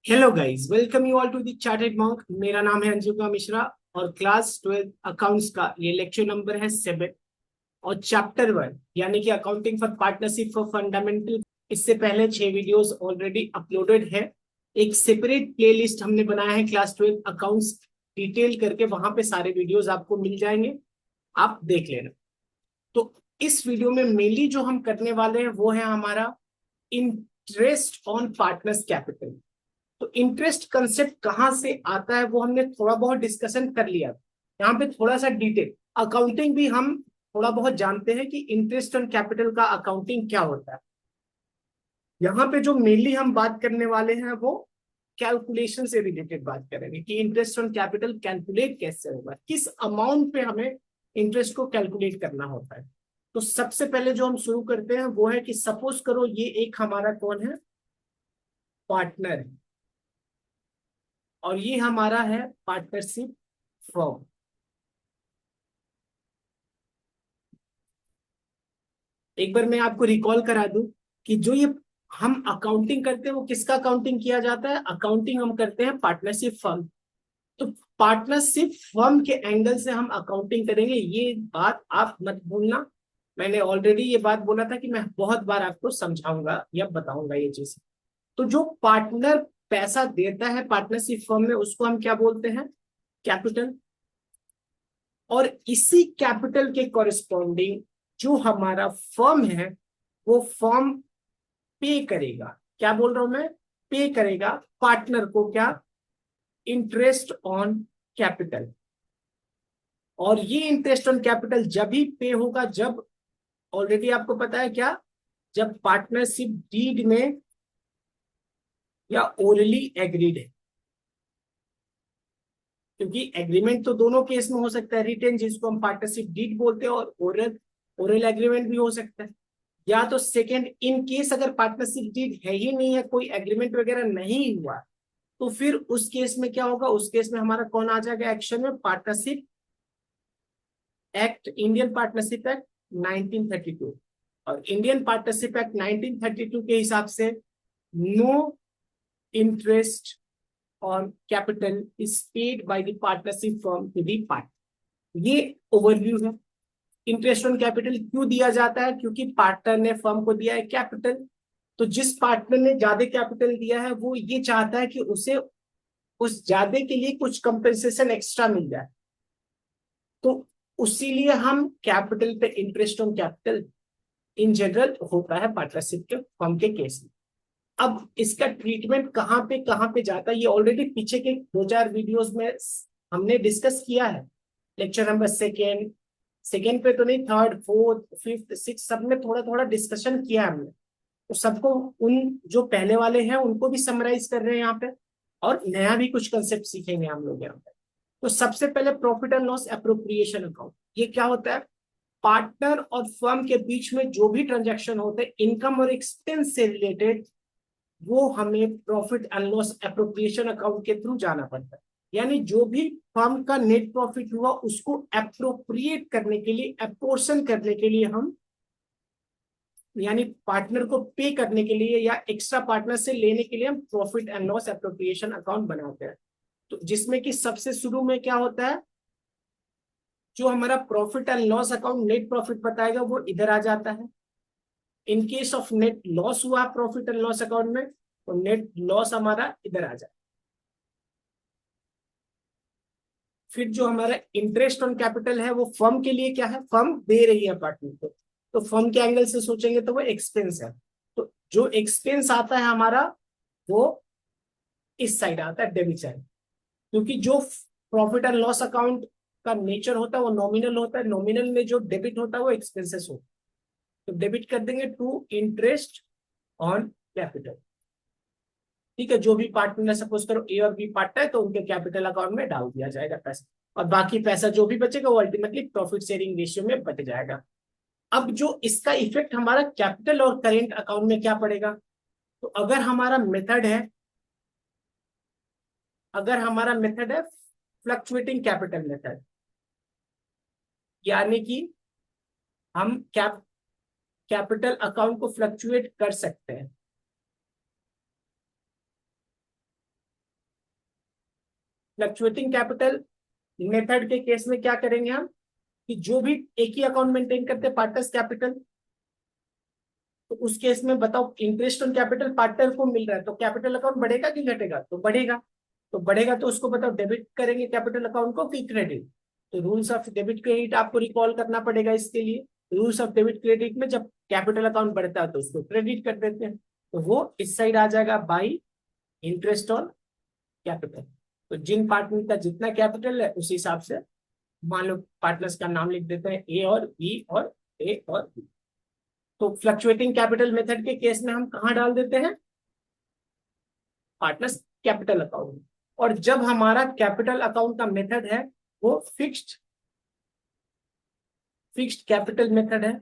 Hello guys, welcome you all to the Chartered Monk. मेरा नाम है अंजुका मिश्रा और क्लास 12 अकाउंट्स का ये लेक्चर नंबर है 7 और चैप्टर 1 यानी कि accounting for partnership for fundamental. इससे पहले 6 वीडियोस ऑलरेडी अपलोडेड है। एक सेपरेट प्लेलिस्ट हमने बनाया है क्लास 12 अकाउंट्स डिटेल करके, वहां पे सारे वीडियोस आपको मिल जाएंगे, आप देख लेना। तो इस वीडियो में मेनली जो हम करने वाले हैं वो है हमारा इंटरेस्ट ऑन पार्टनर्स कैपिटल। तो इंटरेस्ट कंसेप्ट कहां से आता है वो हमने थोड़ा बहुत डिस्कशन कर लिया। यहाँ पे थोड़ा सा डिटेल अकाउंटिंग भी हम थोड़ा बहुत जानते हैं कि इंटरेस्ट ऑन कैपिटल का अकाउंटिंग क्या होता है। यहाँ पे जो मेनली हम बात करने वाले हैं वो कैलकुलेशन से रिलेटेड बात करेंगे कि इंटरेस्ट ऑन कैपिटल कैलकुलेट कैसे होगा, किस अमाउंट पे हमें इंटरेस्ट को कैलकुलेट करना होता है। तो सबसे पहले जो हम शुरू करते हैं वो है कि सपोज करो ये एक हमारा कौन है, पार्टनर है, और ये हमारा है पार्टनरशिप फर्म। एक बार मैं आपको रिकॉल करा दूं कि जो ये हम अकाउंटिंग करते हैं वो किसका अकाउंटिंग किया जाता है, अकाउंटिंग हम करते हैं पार्टनरशिप फर्म। तो पार्टनरशिप फर्म के एंगल से हम अकाउंटिंग करेंगे, ये बात आप मत भूलना। मैंने ऑलरेडी ये बात बोला था कि मैं बहुत बार आपको समझाऊंगा या बताऊंगा ये चीज। तो जो पार्टनर पैसा देता है पार्टनरशिप फर्म में उसको हम क्या बोलते हैं, कैपिटल। और इसी कैपिटल के कॉरेस्पॉन्डिंग जो हमारा फर्म है वो फर्म पे करेगा, क्या बोल रहा हूं मैं, पे करेगा पार्टनर को क्या, इंटरेस्ट ऑन कैपिटल। और ये इंटरेस्ट ऑन कैपिटल जब भी पे होगा जब, ऑलरेडी आपको पता है क्या, जब पार्टनरशिप डीड में या ओरली एग्रीड है। क्योंकि एग्रीमेंट तो दोनों केस में हो सकता है, रिटेन जिसको हम पार्टनरशिप डीड बोलते हैं, और ओरल ओरल एग्रीमेंट भी हो सकता है। या तो सेकेंड, इन केस अगर पार्टनरशिप डीड है ही नहीं है, कोई एग्रीमेंट वगैरह नहीं हुआ, तो फिर उस केस में क्या होगा, उस केस में हमारा कौन आ जाएगा एक्शन में, partnership act, Indian partnership act 1932। और इंडियन पार्टनरशिप एक्ट 1932 के हिसाब से no interest on capital is paid by the partnership firm to the partner. ये ओवरव्यू है। इंटरेस्ट ऑन कैपिटल क्यों दिया जाता है, क्योंकि पार्टनर ने फर्म को दिया है कैपिटल। तो जिस पार्टनर ने ज्यादा कैपिटल दिया है वो ये चाहता है कि उसे उस ज्यादा के लिए कुछ कंपेंसेशन एक्स्ट्रा मिल जाए। तो उसीलिए हम कैपिटल पे interest on capital in general होता है पार्टनरशिप के फर्म के केस में। अब इसका ट्रीटमेंट कहाँ पे जाता है, ये ऑलरेडी पीछे के 2-4 वीडियोस में हमने डिस्कस किया है। लेक्चर नंबर सेकेंड पे तो नहीं, थर्ड फोर्थ फिफ्थ सिक्स सब में थोड़ा थोड़ा डिस्कशन किया हमने। तो सबको, उन जो पहले वाले हैं उनको भी समराइज कर रहे हैं यहाँ पे, और नया भी कुछ कंसेप्ट सीखेंगे हम लोग यहाँ पे। तो सबसे पहले profit and loss appropriation account, ये क्या होता है, पार्टनर और फर्म के बीच में जो भी ट्रांजैक्शन होते हैं इनकम और एक्सपेंस से रिलेटेड, वो हमें profit and loss appropriation account के थ्रू जाना पड़ता है। यानी जो भी फर्म का नेट प्रॉफिट हुआ उसको एप्रोप्रिएट करने के लिए, अपोर्शन करने के लिए हम, यानी पार्टनर को पे करने के लिए या एक्स्ट्रा पार्टनर से लेने के लिए हम profit and loss appropriation account बनाते हैं। तो जिसमें कि सबसे शुरू में क्या होता है, जो हमारा profit and loss account net profit बताएगा वो इधर आ जाता है। In case of net loss हुआ प्रॉफिट एंड लॉस अकाउंट में, तो नेट लॉस हमारा इधर आ जाए। फिर जो हमारा इंटरेस्ट ऑन कैपिटल है वो फर्म के लिए क्या है, फर्म दे रही है पार्टनर को, तो फर्म के एंगल से सोचेंगे तो वो एक्सपेंस है। तो जो एक्सपेंस आता है हमारा वो इस साइड आता है, डेबिट साइड। क्योंकि जो प्रॉफिट एंड लॉस अकाउंट का नेचर होता है वो नॉमिनल होता है, नॉमिनल में जो डेबिट होता है वो एक्सपेंसेस होता है। तो डेबिट कर देंगे टू इंटरेस्ट ऑन कैपिटल। ठीक है, जो भी पार्टनर है, सपोज करो ए और बी पार्टनर है, तो उनके कैपिटल अकाउंट में डाल दिया जाएगा पैसा, और बाकी पैसा जो भी बचेगा वो अल्टीमेटली प्रॉफिट शेयरिंग रेशियो में बच जाएगा। अब जो इसका इफेक्ट हमारा कैपिटल और करेंट अकाउंट में क्या पड़ेगा, तो अगर हमारा मेथड है फ्लक्चुएटिंग कैपिटल मेथड, यानी कि हम कैपिटल अकाउंट को फ्लक्चुएट कर सकते हैं। फ्लक्चुएटिंग कैपिटल मेथड के केस में क्या करेंगे हम कि जो भी एक ही अकाउंट मेंटेन करते हैं पार्टनर्स कैपिटल, तो उस केस में बताओ इंटरेस्ट ऑन कैपिटल पार्टनर को मिल रहा है तो कैपिटल अकाउंट बढ़ेगा कि घटेगा? तो बढ़ेगा। तो बढ़ेगा तो उसको बताओ डेबिट करेंगे कैपिटल अकाउंट को कि क्रेडिट? तो रूल्स ऑफ डेबिट क्रेडिट आपको रिकॉल करना पड़ेगा इसके लिए। रूल्स ऑफ डेबिट क्रेडिट में जब कैपिटल अकाउंट बढ़ता है तो उसको क्रेडिट कर देते हैं, तो वो इस साइड आ जाएगा बाई इंटरेस्ट ऑन कैपिटल। तो जिन पार्टनर का जितना कैपिटल है उस हिसाब से मान लो पार्टनर्स का नाम लिख देते हैं ए और बी और ए और बी। तो फ्लक्चुएटिंग कैपिटल मेथड के केस में हम कहां डाल देते हैं? Partners capital account. और जब हमारा कैपिटल अकाउंट का मेथड है वो फिक्स्ड कैपिटल मेथड है,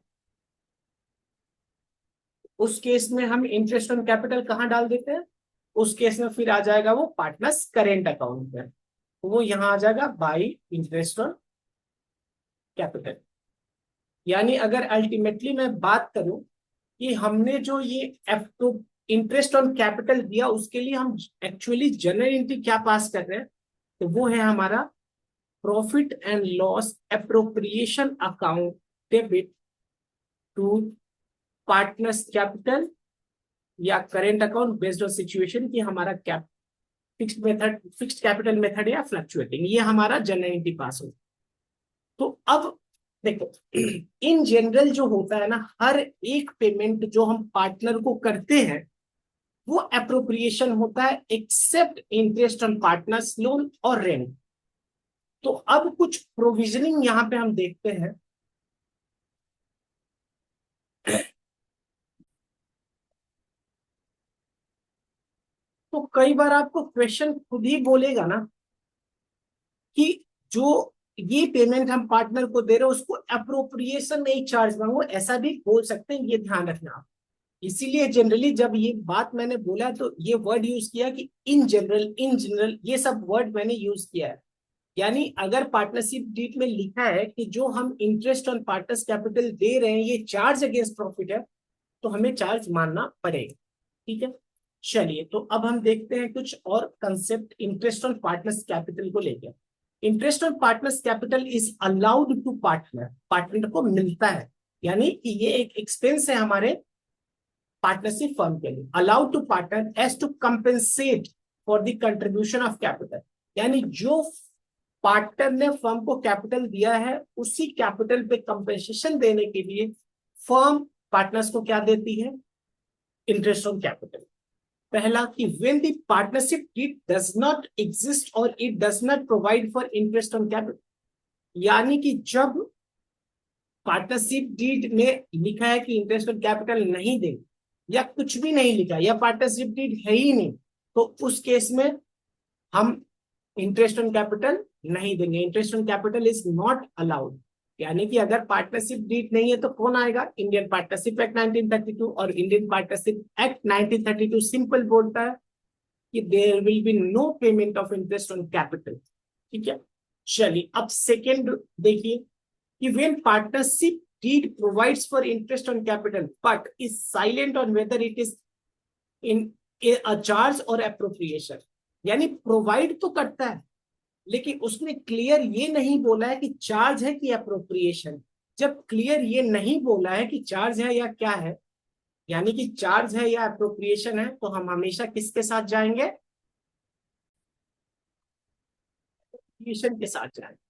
उस केस में हम इंटरेस्ट ऑन कैपिटल कहां डाल देते हैं? उस केस में फिर आ जाएगा वो पार्टनर्स करेंट अकाउंट में, तो वो यहां आ जाएगा बाई इंटरेस्ट ऑन कैपिटल। यानी अगर अल्टीमेटली मैं बात करूं कि हमने जो ये F two interest on capital दिया उसके लिए हम एक्चुअली जनरल एंट्री क्या पास कर रहे हैं, तो वो है हमारा profit and loss appropriation account debit to partners capital या current account based on situation कि हमारा कैप फिक्स्ड कैपिटल मेथड या फ्लक्चुएटिंग, ये हमारा जनरल एंट्री पास हो। तो अब देखो इन जनरल जो होता है ना, हर एक पेमेंट जो हम पार्टनर को करते हैं वो अप्रोप्रिएशन होता है except interest on partner's loan और रेंट। तो अब कुछ प्रोविजनिंग यहां पे हम देखते हैं। तो कई बार आपको क्वेश्चन खुद ही बोलेगा ना कि जो ये पेमेंट हम पार्टनर को दे रहे हैं उसको अप्रोप्रिएशन नहीं चार्ज मांगो, ऐसा भी बोल सकते हैं, ये ध्यान रखना आप। इसीलिए जनरली जब ये बात मैंने बोला तो ये वर्ड यूज किया कि इन जनरल ये सब वर्ड मैंने यूज किया है। यानी अगर पार्टनरशिप डीड में लिखा है कि जो हम इंटरेस्ट ऑन पार्टनर्स कैपिटल दे रहे हैं ये चार्ज अगेंस्ट प्रॉफिट है, तो हमें चार्ज मानना पड़ेगा। ठीक है, चलिए तो अब हम देखते हैं कुछ और concept interest on partner's capital को लेकर। Interest on partner's capital is allowed to partner, partner को मिलता है, यानी कि ये एक एक्सपेंस है हमारे पार्टनरशिप फर्म के लिए। Allowed to partner as to compensate for the contribution of capital, यानी जो पार्टनर ने फर्म को कैपिटल दिया है उसी कैपिटल पे कंपेंसेशन देने के लिए फर्म पार्टनर्स को क्या देती है? Interest on capital. पहला कि when the partnership deed does not exist और it does not provide for interest on capital, यानी कि जब पार्टनरशिप डीड में लिखा है कि इंटरेस्ट ऑन कैपिटल नहीं देंगे या कुछ भी नहीं लिखा या पार्टनरशिप डीड है ही नहीं, तो उस केस में हम इंटरेस्ट ऑन कैपिटल नहीं देंगे। Interest on capital is not allowed. यानी कि अगर पार्टनरशिप डीड नहीं है तो कौन आएगा? इंडियन पार्टनरशिप एक्ट 1932, और इंडियन पार्टनरशिप एक्ट 1932 सिंपल बोलता है कि there will be no payment of interest on capital. ठीक है, चलिए अब सेकेंड देखिए कि when partnership deed provides for interest on capital but is silent on whether it is in a charge or appropriation, यानी प्रोवाइड तो करता है लेकिन उसने क्लियर ये नहीं बोला है कि चार्ज है कि अप्रोप्रिएशन। जब क्लियर ये नहीं बोला है कि चार्ज है या क्या है, यानी कि चार्ज है या अप्रोप्रिएशन है, तो हम हमेशा किसके साथ जाएंगे? अप्रोप्रिएशन के साथ जाएंगे।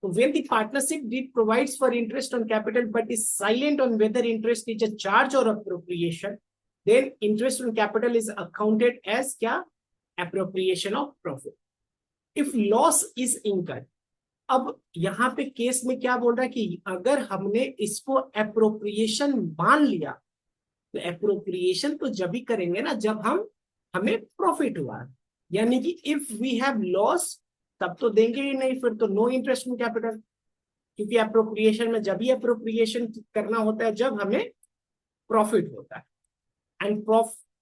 When the partnership deed provides for interest on capital but is silent on whether interest is a charge or appropriation, then interest on capital is accounted as क्या? Appropriation of profit. If loss is incurred, अब यहाँ पे case में क्या बोल रहा है कि अगर हमने इसको अप्रोप्रिएशन मान लिया, तो अप्रोप्रिएशन तो जब ही करेंगे ना जब हमें प्रॉफिट हुआ, यानी कि इफ वी हैव लॉस तब तो देंगे ही नहीं, फिर तो नो इंटरेस्ट इन कैपिटल, क्योंकि अप्रोप्रिएशन में जब ही अप्रोप्रिएशन करना होता है जब हमें प्रॉफिट होता है। एंड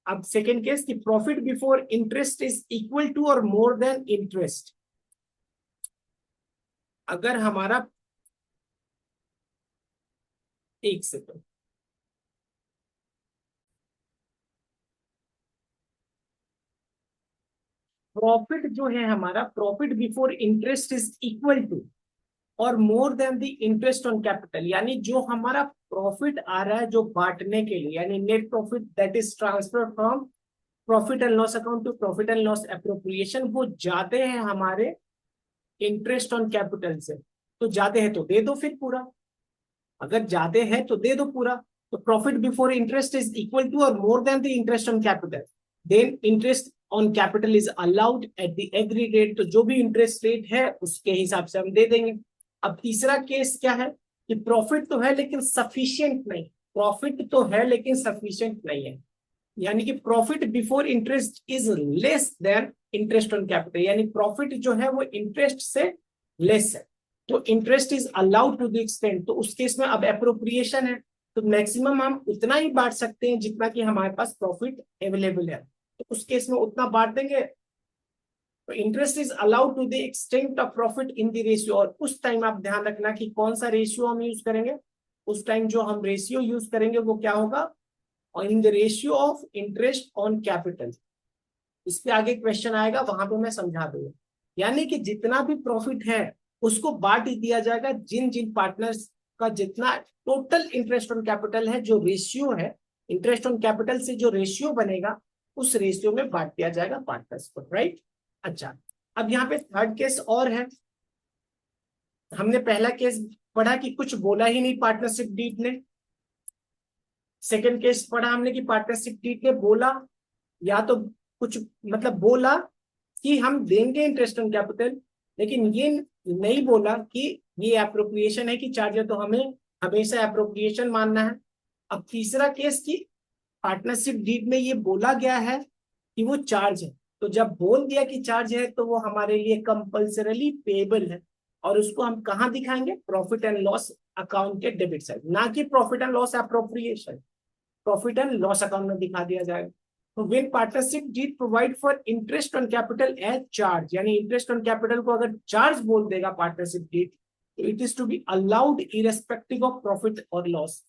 अब सेकेंड केस कि profit before interest is equal to और मोर देन इंटरेस्ट। अगर हमारा एक सेकेंड, प्रॉफिट जो है हमारा, profit before interest is equal to और more than the interest on capital, यानी जो हमारा प्रॉफिट आ रहा है जो बांटने के लिए, यानी net profit that is transfer from profit and loss account to profit and loss appropriation, वो जाते हैं हमारे इंटरेस्ट ऑन कैपिटल से। तो जाते हैं तो दे दो फिर पूरा, अगर जाते हैं तो दे दो पूरा। तो profit before interest is equal to और more than the interest on capital, then interest on capital is allowed at the agree rate, तो जो भी इंटरेस्ट रेट है उसके हिसाब से हम दे देंगे। अब तीसरा केस क्या है कि प्रॉफिट तो है लेकिन सफिशिएंट नहीं, प्रॉफिट तो है लेकिन सफिशिएंट नहीं है, यानी कि profit before interest is less than interest on capital, यानी प्रॉफिट जो है वो इंटरेस्ट से लेस है। तो interest is allowed to the extent, तो उस केस में अब एप्रोप्रिएशन है, तो मैक्सिमम हम उतना ही बांट सकते हैं जितना कि हमारे पास प्रॉफिट अवेलेबल है, तो उस केस में उतना बांट देंगे। तो interest is allowed to the extent of profit in the ratio, और उस टाइम आप ध्यान रखना कि कौन सा रेशियो हम यूज करेंगे, उस टाइम जो हम रेशियो यूज करेंगे वो क्या होगा, और इन the ratio of interest on capital. इस पे आगे क्वेश्चन आएगा, वहां पे मैं समझा दूंगा। यानी कि जितना भी प्रॉफिट है उसको बांट ही दिया जाएगा, जिन जिन पार्टनर्स का जितना टोटल इंटरेस्ट ऑन कैपिटल है, जो रेशियो है इंटरेस्ट ऑन कैपिटल से जो रेशियो बनेगा उस रेशियो में बांट दिया जाएगा पार्टनर्स को, राइट। अच्छा, अब यहाँ पे थर्ड केस और है। हमने पहला केस पढ़ा कि कुछ बोला ही नहीं पार्टनरशिप डीड ने, सेकेंड केस पढ़ा हमने कि पार्टनरशिप डीड ने बोला, या तो कुछ मतलब बोला कि हम देंगे इंटरेस्ट ऑन कैपिटल, लेकिन ये नहीं बोला कि ये एप्रोप्रिएशन है कि चार्ज है, तो हमें हमेशा एप्रोप्रिएशन मानना है। अब तीसरा केस की पार्टनरशिप डीड में ये बोला गया है कि वो चार्ज है, तो जब बोल दिया कि चार्ज है तो वो हमारे लिए कंपल्सरली पेएबल है, और उसको हम कहाँ दिखाएंगे, प्रॉफिट एंड लॉस अकाउंट के डेबिट साइड, ना कि profit and loss appropriation, profit and loss account में दिखा दिया जाएगा। तो when partnership deed provide for interest on capital as charge, यानी इंटरेस्ट ऑन कैपिटल को अगर चार्ज बोल देगा पार्टनरशिप डीड, तो it is to be allowed irrespective of profit और लॉस।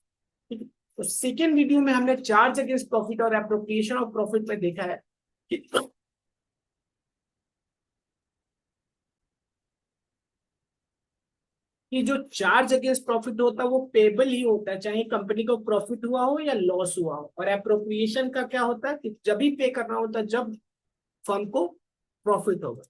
तो सेकेंड वीडियो में हमने चार्ज अगेंस्ट प्रॉफिट और एप्रोप्रिएशन ऑफ प्रॉफिट में देखा है कि जो चार्ज अगेंस्ट प्रॉफिट होता है वो पेबल ही होता है, चाहे कंपनी को प्रॉफिट हुआ हो या लॉस हुआ हो। और एप्रोप्रिएशन का क्या होता है कि जब भी पे करना होता है जब फर्म को प्रॉफिट होगा।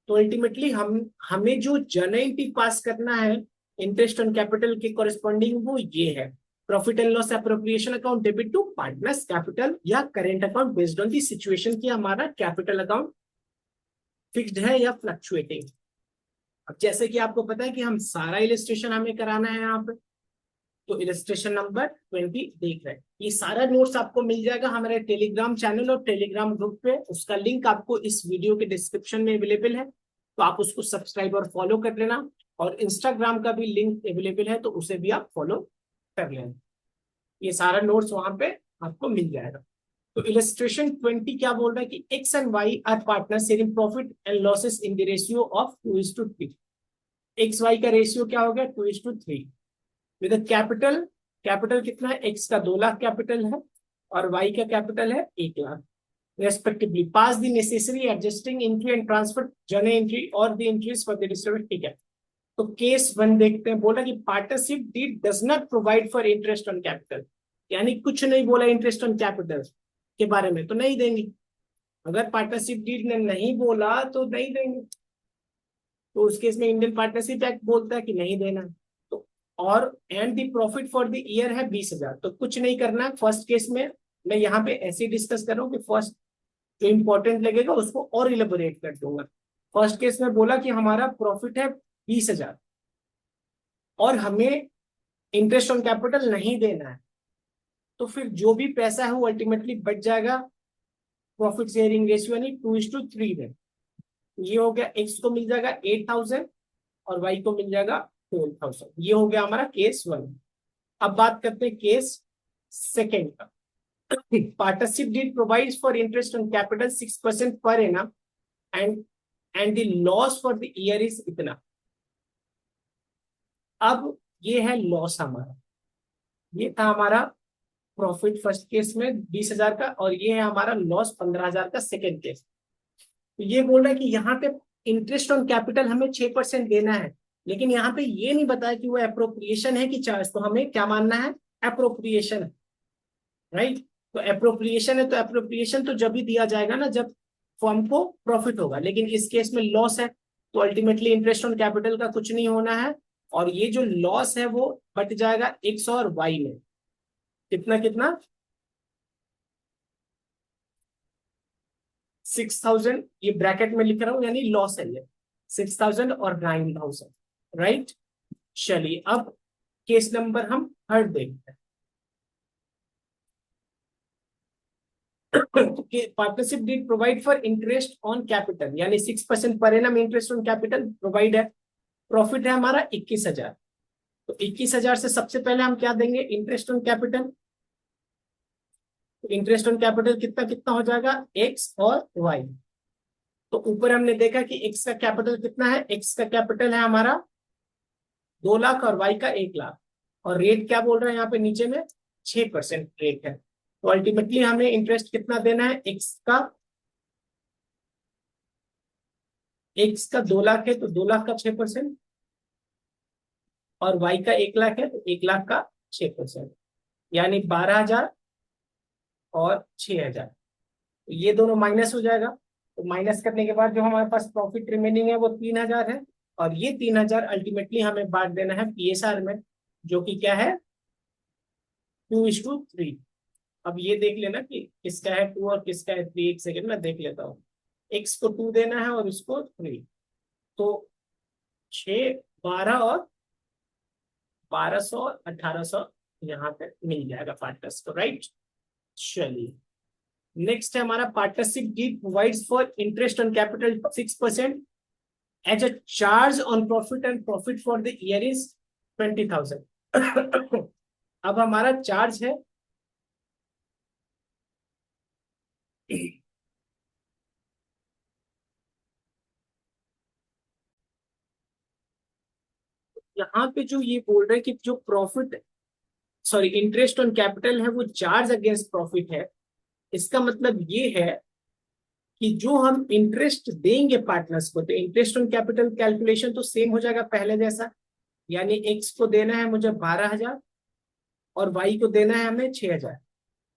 तो अल्टीमेटली हमें जो जर्नल पास करना है इंटरेस्ट ऑन कैपिटल के कॉरेस्पॉन्डिंग वो ये है, profit and loss appropriation account debit to partners capital या current account based on the situation की हमारा कैपिटल अकाउंट फिक्स्ड है या फ्लक्चुएटिंग। अब जैसे कि आपको पता है कि हम सारा इलस्ट्रेशन हमें कराना है यहाँ पे, तो इलस्ट्रेशन नंबर 20 देख रहे हैं। ये सारा नोट्स आपको मिल जाएगा हमारे टेलीग्राम चैनल और टेलीग्राम ग्रुप पे, उसका लिंक आपको इस वीडियो के डिस्क्रिप्शन में अवेलेबल है, तो आप उसको सब्सक्राइब और फॉलो कर लेना। और इंस्टाग्राम का भी लिंक अवेलेबल है, तो उसे भी आप फॉलो कर लेना। ये सारा नोट्स वहां पे आपको मिल जाएगा। तो इलस्ट्रेशन 20 क्या बोल रहा है कि X and Y are partner sharing profit and losses in the ratio of 2:3। X Y का रेशियो क्या हो गया, 2:3 विद कैपिटल, कैपिटल कितना है, एक्स का 2 लाख कैपिटल है और वाई का कैपिटल है 1 lakh respectively. Pass the necessary adjusting entry and transfer journal entry और the entries for the distribute, ठीक है। तो केस 1 देखते हैं, बोला कि partnership deed does not provide for interest on capital, यानी कुछ नहीं बोला इंटरेस्ट ऑन कैपिटल के बारे में, तो नहीं देंगे। अगर पार्टनरशिप डीड ने नहीं बोला तो नहीं देंगे, तो उस केस में इंडियन पार्टनरशिप एक्ट बोलता है कि नहीं देना। तो और and the profit for the year है 20,000, तो कुछ नहीं करना फर्स्ट केस में। मैं यहाँ पे ऐसे डिस्कस कर रहा हूँ कि फर्स्ट जो इंपॉर्टेंट लगेगा उसको और इलेबोरेट कर दूंगा। फर्स्ट केस में बोला कि हमारा प्रॉफिट है 20,000 और हमें इंटरेस्ट ऑन कैपिटल नहीं देना है, तो फिर जो भी पैसा है वो अल्टीमेटली बच जाएगा प्रॉफिट शेयरिंग रेशियो यानी 2:3 में। ये हो गया, एक्स को मिल जाएगा 8,000 और वाई को मिल जाएगा 12,000। ये हो गया हमारा केस 1। अब बात करते हैं केस सेकेंड का। Partnership deed provides for interest on capital 6% per annum and the loss for the year is इतना। अब ये है लॉस हमारा, ये था हमारा प्रॉफिट फर्स्ट केस में 20,000 का, और ये है हमारा लॉस 15,000 का सेकेंड केस। तो ये बोल रहा है कि यहाँ पे इंटरेस्ट ऑन कैपिटल हमें 6% देना है, लेकिन यहाँ पे ये नहीं बताया कि वो अप्रोप्रिएशन है कि चार्ज, तो हमें क्या मानना है, अप्रोप्रिएशन, राइट। तो अप्रोप्रिएशन है, तो अप्रोप्रिएशन तो जब भी दिया जाएगा ना जब फर्म को प्रॉफिट होगा, लेकिन इस केस में लॉस है, तो अल्टीमेटली इंटरेस्ट ऑन कैपिटल का कुछ नहीं होना है, और ये जो लॉस है वो बट जाएगा एक्स और वाई में, कितना कितना 6,000, ये ब्रैकेट में लिख रहा हूं यानी लॉस है ये 6,000 और 9,000, राइट। चलिए अब केस नंबर हम थर्ड देखते हैं। Partnership deed provide for interest on capital, यानी 6% per annum interest on capital provide है। प्रॉफिट है हमारा 21,000, तो 21,000 से सबसे पहले हम क्या देंगे, interest on capital. Interest on capital कितना कितना हो जाएगा, एक्स और वाई। तो ऊपर हमने देखा कि एक्स का कैपिटल कितना है, एक्स का कैपिटल है हमारा 2 लाख और वाई का 1 लाख, और रेट क्या बोल रहे हैं यहाँ पे नीचे में 6% रेट है। तो अल्टीमेटली हमें इंटरेस्ट कितना देना है, एक्स का 2 लाख है तो 2 लाख का 6%, और वाई का 1 लाख है तो 1 लाख का 6%, यानी 12,000 और 6,000। तो ये दोनों माइनस हो जाएगा, तो माइनस करने के बाद जो हमारे पास प्रॉफिट रिमेनिंग है वो 3,000 है, और ये 3,000 अल्टीमेटली हमें बांट देना है पीएसआर में, जो कि क्या है 2:3। अब ये देख लेना कि किसका है 2 और किसका है 3, एक सेकेंड में देख लेता हूँ। एक्स को 2 देना है और इसको 3, तो 6, 12 और 1,200 और 1,800 यहाँ पे मिल जाएगा पार्टनर्स को, राइट। चलिए नेक्स्ट है हमारा partnership deed provides for interest on capital 6% as a charge on profit, and profit for the year is 20,000। अब हमारा चार्ज है यहाँ पे जो ये बोल रहे हैं कि जो profit, sorry interest on capital है वो चार्ज अगेंस्ट प्रॉफिट है। इसका मतलब ये है कि जो हम इंटरेस्ट देंगे पार्टनर्स को, तो इंटरेस्ट ऑन कैपिटल कैलकुलेशन तो सेम हो जाएगा पहले जैसा, यानी एक्स को देना है मुझे 12,000 और वाई को देना है हमें 6,000,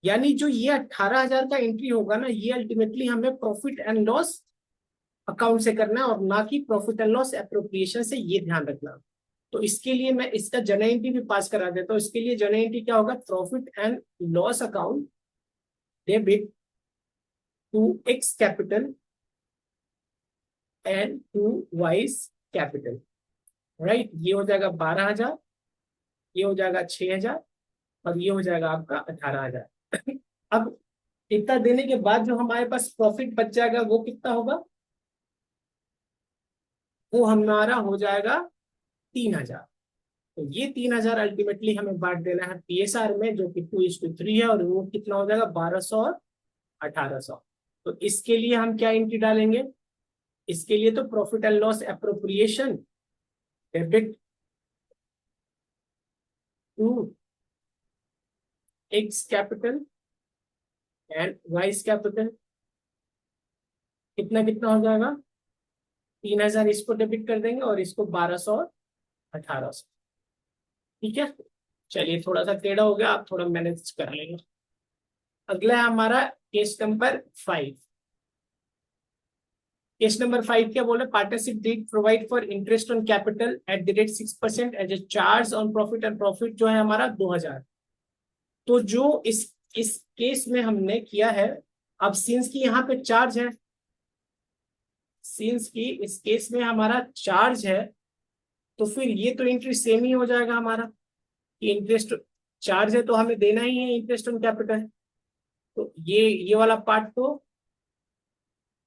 यानी जो ये 18,000 का एंट्री होगा ना, ये अल्टीमेटली हमें प्रॉफिट एंड लॉस अकाउंट से करना है और ना कि प्रॉफिट एंड लॉस एप्रोप्रिएशन से, ये ध्यान रखना। तो इसके लिए मैं इसका जनरल एंट्री भी पास करा देता हूँ। इसके लिए जनरल एंट्री क्या होगा, profit and loss account debit to X capital and to Y's capital, right. ये हो जाएगा 12,000, ये हो जाएगा 6,000, और ये हो जाएगा आपका 18,000। अब इतना देने के बाद जो हमारे पास प्रॉफिट बच जाएगा वो कितना होगा, वो हमारा हो जाएगा 3,000। तो ये 3,000 अल्टीमेटली हमें बांट देना है पीएसआर में, जो कि 2:3 है, और वो कितना हो जाएगा 1,200 और 1,800। तो इसके लिए हम क्या एंट्री डालेंगे, इसके लिए तो profit and loss appropriation debit to X capital and Y's capital, कितना कितना हो जाएगा 3,000, इसको डेबिट कर देंगे और इसको 1,200 और 1,800, ठीक है। चलिए थोड़ा सा टेढ़ा हो गया, आप थोड़ा मैनेज कर लेंगे। अगला है हमारा केस नंबर 5। केस नंबर 5 क्या बोले, partnership deed provide for interest on capital at the rate 6% as a charge on profit, and profit जो है हमारा 2,000। तो जो इस केस में हमने किया है, अब सिंस की यहाँ पे चार्ज है, सिंस की इस केस में हमारा चार्ज है, तो फिर ये तो इंटरेस्ट सेम ही हो जाएगा हमारा, कि इंटरेस्ट चार्ज है तो हमें देना ही है इंटरेस्ट ऑन कैपिटल, तो ये वाला पार्ट तो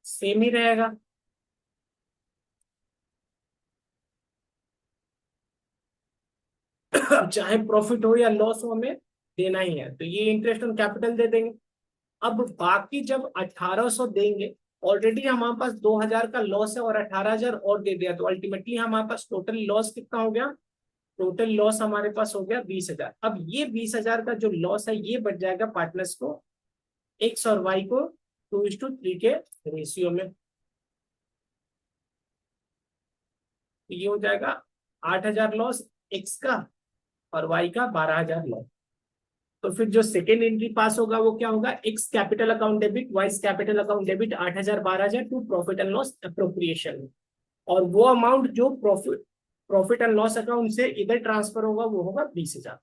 सेम ही रहेगा। अब चाहे प्रॉफिट हो या लॉस हो हमें देना ही है, तो ये इंटरेस्ट ऑन कैपिटल दे देंगे। अब बाकी जब 1,800 देंगे, ऑलरेडी हमारे पास 2,000 का लॉस है और 18,000 और दे दिया, तो अल्टीमेटली हमारे पास टोटल लॉस कितना हो गया, टोटल लॉस हमारे पास हो गया 20,000। अब ये 20,000 का जो लॉस है ये बढ़ जाएगा पार्टनर्स को एक्स और वाई को 2:3 के रेशियो में, तो ये हो जाएगा 8,000 लॉस एक्स का और वाई का 12,000 लॉस। तो फिर जो सेकेंड एंट्री पास होगा वो क्या होगा, X capital account debit Y's capital account debit 8,000 12,000 to profit and loss appropriation. और वो अमाउंट जो प्रॉफिट एंड लॉस अकाउंट से इधर ट्रांसफर होगा वो होगा 20,000।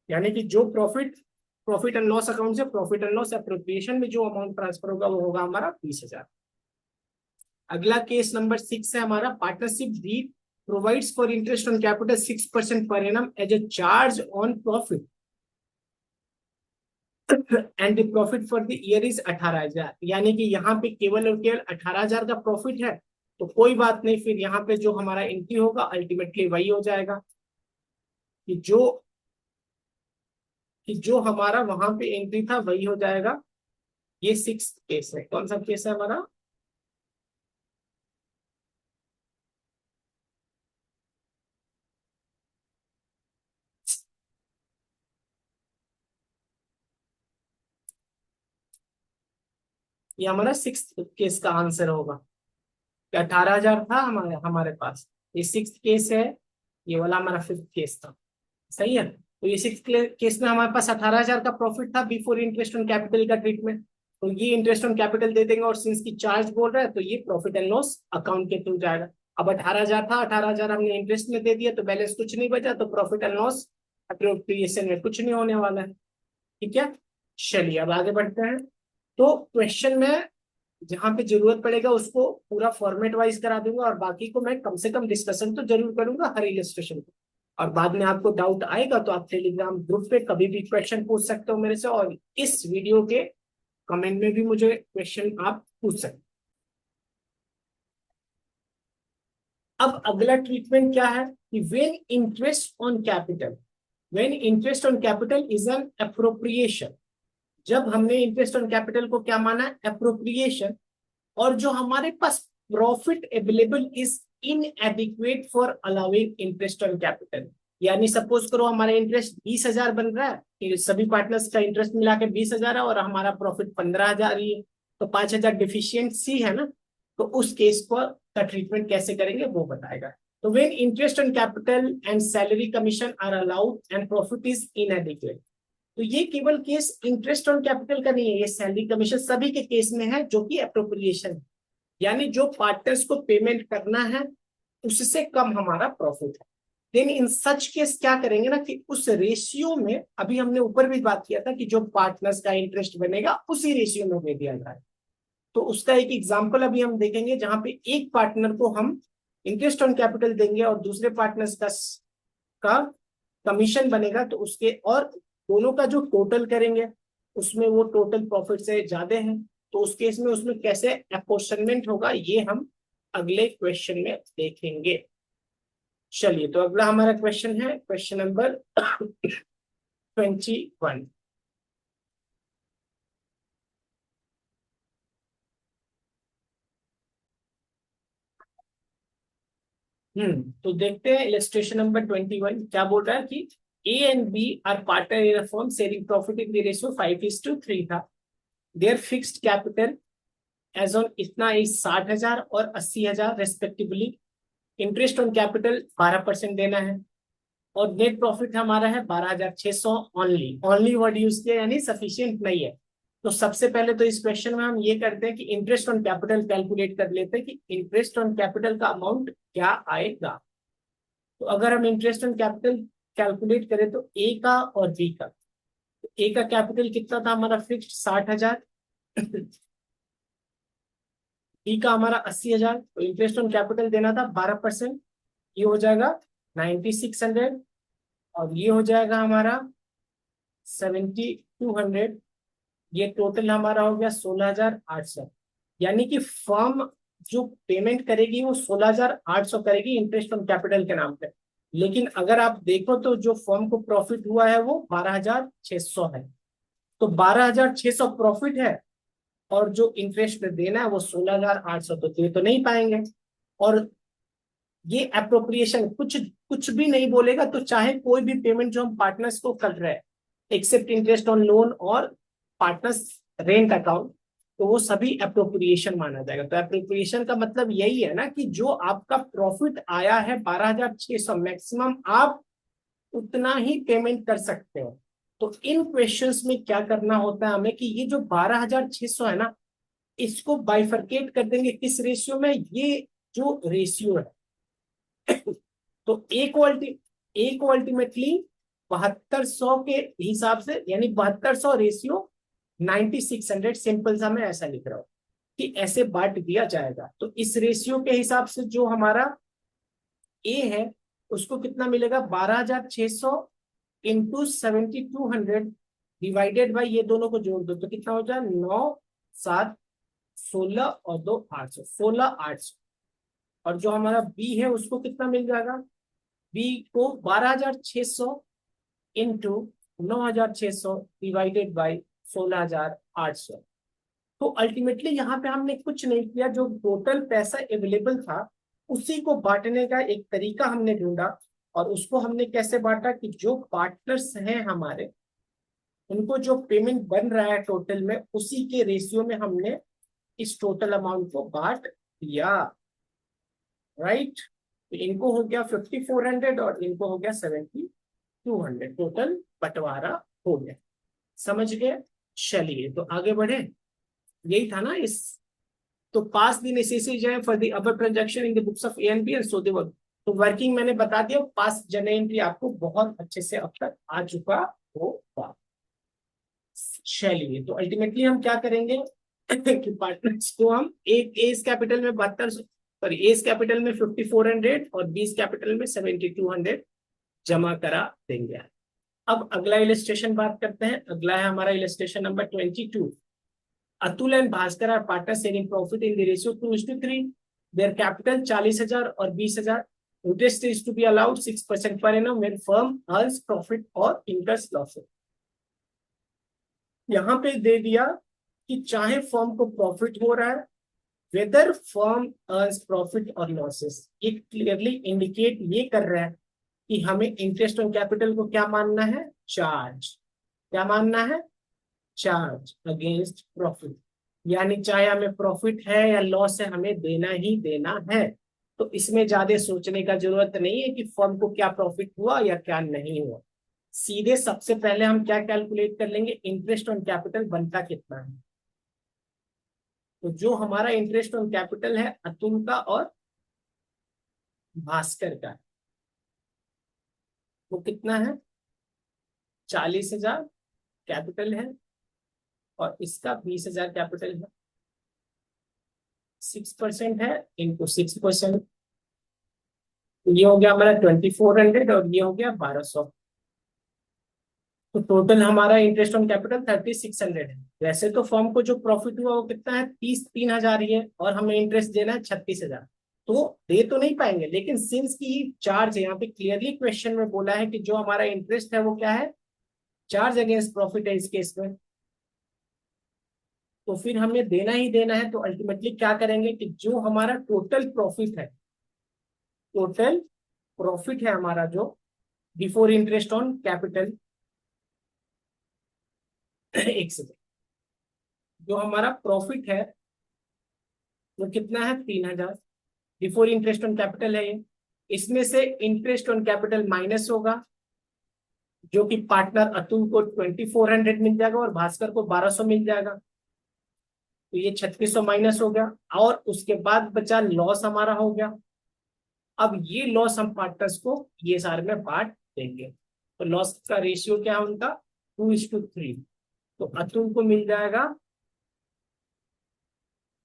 यानी कि जो प्रॉफिट एंड लॉस अकाउंट से प्रॉफिट एंड लॉस अप्रोप्रिएशन में जो अमाउंट ट्रांसफर होगा वो होगा हमारा 20,000। अगला केस नंबर 6 है हमारा, partnership deed provides for interest on capital 6% per annum as a charge on profit and the profit for the year is 18,000। यानी कि यहाँ पे केवल और केवल 18,000 का प्रॉफिट है, तो कोई बात नहीं, फिर यहाँ पे जो हमारा एंट्री होगा अल्टीमेटली वही हो जाएगा कि जो हमारा वहां पे एंट्री था वही हो जाएगा। ये 6 केस है। कौन सा केस है हमारा, ये हमारा 6 केस का आंसर होगा। 18,000 था हमारे हमारे पास, ये 6 केस है, ये वाला हमारा 5th केस था। सही है, तो ये 6 केस में हमारे पास 18,000 का प्रॉफिट था बिफोर इंटरेस्ट ऑन कैपिटल का ट्रीटमेंट। तो ये इंटरेस्ट ऑन कैपिटल दे देंगे, और सिंस की चार्ज बोल रहा है तो ये प्रॉफिट एंड लॉस अकाउंट के थ्रू जाएगा। अब 18,000 था, 18,000 हमने इंटरेस्ट में दे दिया तो बैलेंस कुछ नहीं बचा, तो प्रॉफिट एंड लॉस अप्रोप्रिएशन में कुछ नहीं होने वाला है। ठीक है, चलिए अब आगे बढ़ते हैं। तो क्वेश्चन में जहां पे जरूरत पड़ेगा उसको पूरा फॉर्मेट वाइज करा दूंगा, और बाकी को मैं कम से कम डिस्कशन तो जरूर करूंगा हर इलस्ट्रेशन को। और बाद में आपको डाउट आएगा तो आप टेलीग्राम ग्रुप पे कभी भी क्वेश्चन पूछ सकते हो मेरे से, और इस वीडियो के कमेंट में भी मुझे क्वेश्चन आप पूछ सकते हो। अब अगला ट्रीटमेंट क्या है कि when interest on capital is an appropriation. जब हमने इंटरेस्ट ऑन कैपिटल को क्या माना, अप्रोप्रिएशन, और जो हमारे पास profit available is inadequate for allowing interest on capital. यानी सपोज करो हमारा इंटरेस्ट 20,000 बन रहा है, कि सभी पार्टनर्स का इंटरेस्ट मिला के 20,000 है और हमारा प्रॉफिट 15,000 ही है, तो 5,000 डिफिशियंसी है ना। तो उस केस का ट्रीटमेंट कैसे करेंगे वो बताएगा। तो when interest on capital and salary commission are allowed and profit is inadequate. तो ये केवल केस इंटरेस्ट ऑन कैपिटल का नहीं है, ये सैलरी कमीशन सभी के केस में है जो कि अप्रोप्रिएशन है। यानी जो पार्टनर्स को पेमेंट करना है उससे कम हमारा प्रॉफिट है। देन इन सच केस क्या करेंगे ना कि उस रेशियो में, अभी हमने ऊपर भी बात किया था कि जो पार्टनर्स का इंटरेस्ट बनेगा उसी रेशियो में दे दिया जाए। तो उसका एक एग्जांपल अभी हम देखेंगे जहां पे एक पार्टनर को हम इंटरेस्ट ऑन कैपिटल देंगे और दूसरे पार्टनर्स का कमीशन बनेगा, तो उसके और दोनों का जो टोटल करेंगे उसमें वो टोटल प्रॉफिट से ज्यादा है। तो उस केस में उसमें कैसे अपॉर्शनमेंट होगा ये हम अगले क्वेश्चन में देखेंगे। चलिए, तो अगला हमारा क्वेश्चन है क्वेश्चन नंबर 21। तो देखते हैं इलस्ट्रेशन नंबर 21 क्या बोल रहा है कि A and B are partner in a firm sharing profit in the ratio 5:3 था। Their fixed capital as on इतना इज 60,000 और 80,000 रेस्पेक्टिवली। इंटरेस्ट ऑन कैपिटल 12% देना है, और नेट प्रॉफिट हमारा है 12,600 ओनली वर्ड यूज किया, यानी सफिशियंट नहीं है। तो सबसे पहले तो इस क्वेश्चन में हम ये करते हैं कि इंटरेस्ट ऑन कैपिटल कैलकुलेट कर लेते हैं कि इंटरेस्ट ऑन कैपिटल का अमाउंट क्या आएगा। तो अगर हम इंटरेस्ट ऑन कैपिटल कैलकुलेट करें तो ए का और बी का, तो ए का कैपिटल कितना था हमारा फिक्स्ड 60,000, बी का हमारा 80,000, तो इंटरेस्ट ऑन कैपिटल देना था 12%, ये हो जाएगा 9,600, और ये हो जाएगा हमारा 7,200। ये टोटल हमारा हो गया 16,800। यानी कि फर्म जो पेमेंट करेगी वो 16,800 करेगी इंटरेस्ट ऑन कैपिटल के नाम पे। लेकिन अगर आप देखो तो जो फर्म को प्रॉफिट हुआ है वो 12,600 है। तो 12,600 प्रॉफिट है, और जो इंटरेस्ट देना है वो 16,800, तो दे तो नहीं पाएंगे। और ये अप्रोप्रिएशन कुछ भी नहीं बोलेगा, तो चाहे कोई भी पेमेंट जो हम पार्टनर्स को कर रहे हैं एक्सेप्ट इंटरेस्ट ऑन लोन और पार्टनर्स रेंट अकाउंट, तो वो सभी अप्रोप्रिएशन माना जाएगा। तो अप्रोप्रिएशन का मतलब यही है ना कि जो आपका प्रॉफिट आया है 12,600, मैक्सिमम आप उतना ही पेमेंट कर सकते हो। तो इन क्वेश्चंस में क्या करना होता है हमें कि ये जो 12,600 है ना, इसको बाइफरकेट कर देंगे किस रेशियो में, ये जो रेशियो है तो एक को अल्टीमेटली 7200 के हिसाब से, यानी 7200 रेशियो 9600, सिंपल सा मैं ऐसा लिख रहा हूं कि ऐसे बांट दिया जाएगा। तो इस रेशियो के हिसाब से जो हमारा ए है उसको कितना मिलेगा, 12,600 इंटू 7,200 डिवाइडेड बाई, ये दोनों को जोड़ दो तो कितना हो जाए, 9, 7, 16 और 2, 800, 16,800। और जो हमारा बी है उसको कितना मिल जाएगा, बी को 12,600 इंटू 9,600 डिवाइडेड बाई 16,800। तो अल्टीमेटली यहाँ पे हमने कुछ नहीं किया, जो टोटल पैसा अवेलेबल था उसी को बांटने का एक तरीका हमने ढूंढा। और उसको हमने कैसे बांटा कि जो पार्टनर्स हैं हमारे, उनको जो पेमेंट बन रहा है टोटल में, उसी के रेशियो में हमने इस टोटल अमाउंट को बांट दिया। राइट, तो इनको हो गया 5,400 और इनको हो गया 7,200, टोटल बंटवारा हो गया। समझ गए? चलिए तो आगे बढ़े, यही था ना इस। तो pass the necessary for the above transaction in the books of A and B and so they work. तो वर्किंग मैंने बता दिया, पास जर्नल एंट्री आपको बहुत अच्छे से अब तक आ चुका होगा। चलिए तो अल्टीमेटली हम क्या करेंगे कि पार्टनर्स को हम एक एस कैपिटल में 72, सॉरी एस कैपिटल में 5,400 और बीस कैपिटल में 7,200 जमा करा देंगे। अब अगला इलस्ट्रेशन बात करते हैं। अगला है हमारा illustration number 22। Atul and Bhaskar are partner sharing profit in the ratio 2:3। Their capital 40,000 और 20,000। Interest is to be allowed 6% per annum when firm earns profit और incurs लॉसेस। यहाँ पे दे दिया कि चाहे फर्म को प्रॉफिट हो रहा है, वेदर फर्म अर्न्स प्रॉफिट और लॉसेस, ये क्लियरली इंडिकेट ये कर रहा है कि हमें इंटरेस्ट ऑन कैपिटल को क्या मानना है, चार्ज। क्या मानना है, चार्ज अगेंस्ट प्रॉफिट। यानी चाहे हमें प्रॉफिट है या लॉस है, हमें देना ही देना है। तो इसमें ज्यादा सोचने का जरूरत नहीं है कि फर्म को क्या प्रॉफिट हुआ या क्या नहीं हुआ। सीधे सबसे पहले हम क्या कैलकुलेट कर लेंगे, इंटरेस्ट ऑन कैपिटल बनता कितना है। तो जो हमारा इंटरेस्ट ऑन कैपिटल है अतुल का और भास्कर का, वो कितना है, 40,000 कैपिटल है और इसका 20,000 कैपिटल है। 6% है इंटू 6%, ये हो गया हमारा 2,400 और ये हो गया 1,200। तो टोटल हमारा इंटरेस्ट ऑन कैपिटल 3,600 है। वैसे तो फर्म को जो प्रॉफिट हुआ वो कितना है, 3,000 ही है और हमें इंटरेस्ट देना है 36,000। तो दे तो नहीं पाएंगे, लेकिन सिंस की चार्ज यहाँ पे क्लियरली क्वेश्चन में बोला है कि जो हमारा इंटरेस्ट है वो क्या है, चार्ज अगेंस्ट प्रॉफिट है इस केस में, तो फिर हमें देना ही देना है। तो अल्टीमेटली क्या करेंगे कि जो हमारा टोटल प्रॉफिट है, टोटल प्रॉफिट है हमारा जो बिफोर इंटरेस्ट ऑन कैपिटल एक सेकेंड, जो हमारा प्रॉफिट है वो कितना है, 3,000 बिफोर इंटरेस्ट ऑन कैपिटल है ये। इसमें से इंटरेस्ट ऑन कैपिटल माइनस होगा, जो कि पार्टनर अतुल को 2,400 मिल जाएगा और भास्कर को 1,200 मिल जाएगा। तो ये 3,600 माइनस हो गया और उसके बाद बचा लॉस हमारा हो गया। अब ये लॉस हम पार्टनर्स को ये सारे में बांट देंगे। तो लॉस का रेशियो क्या है उनका, 2:3। तो अतुल को मिल जाएगा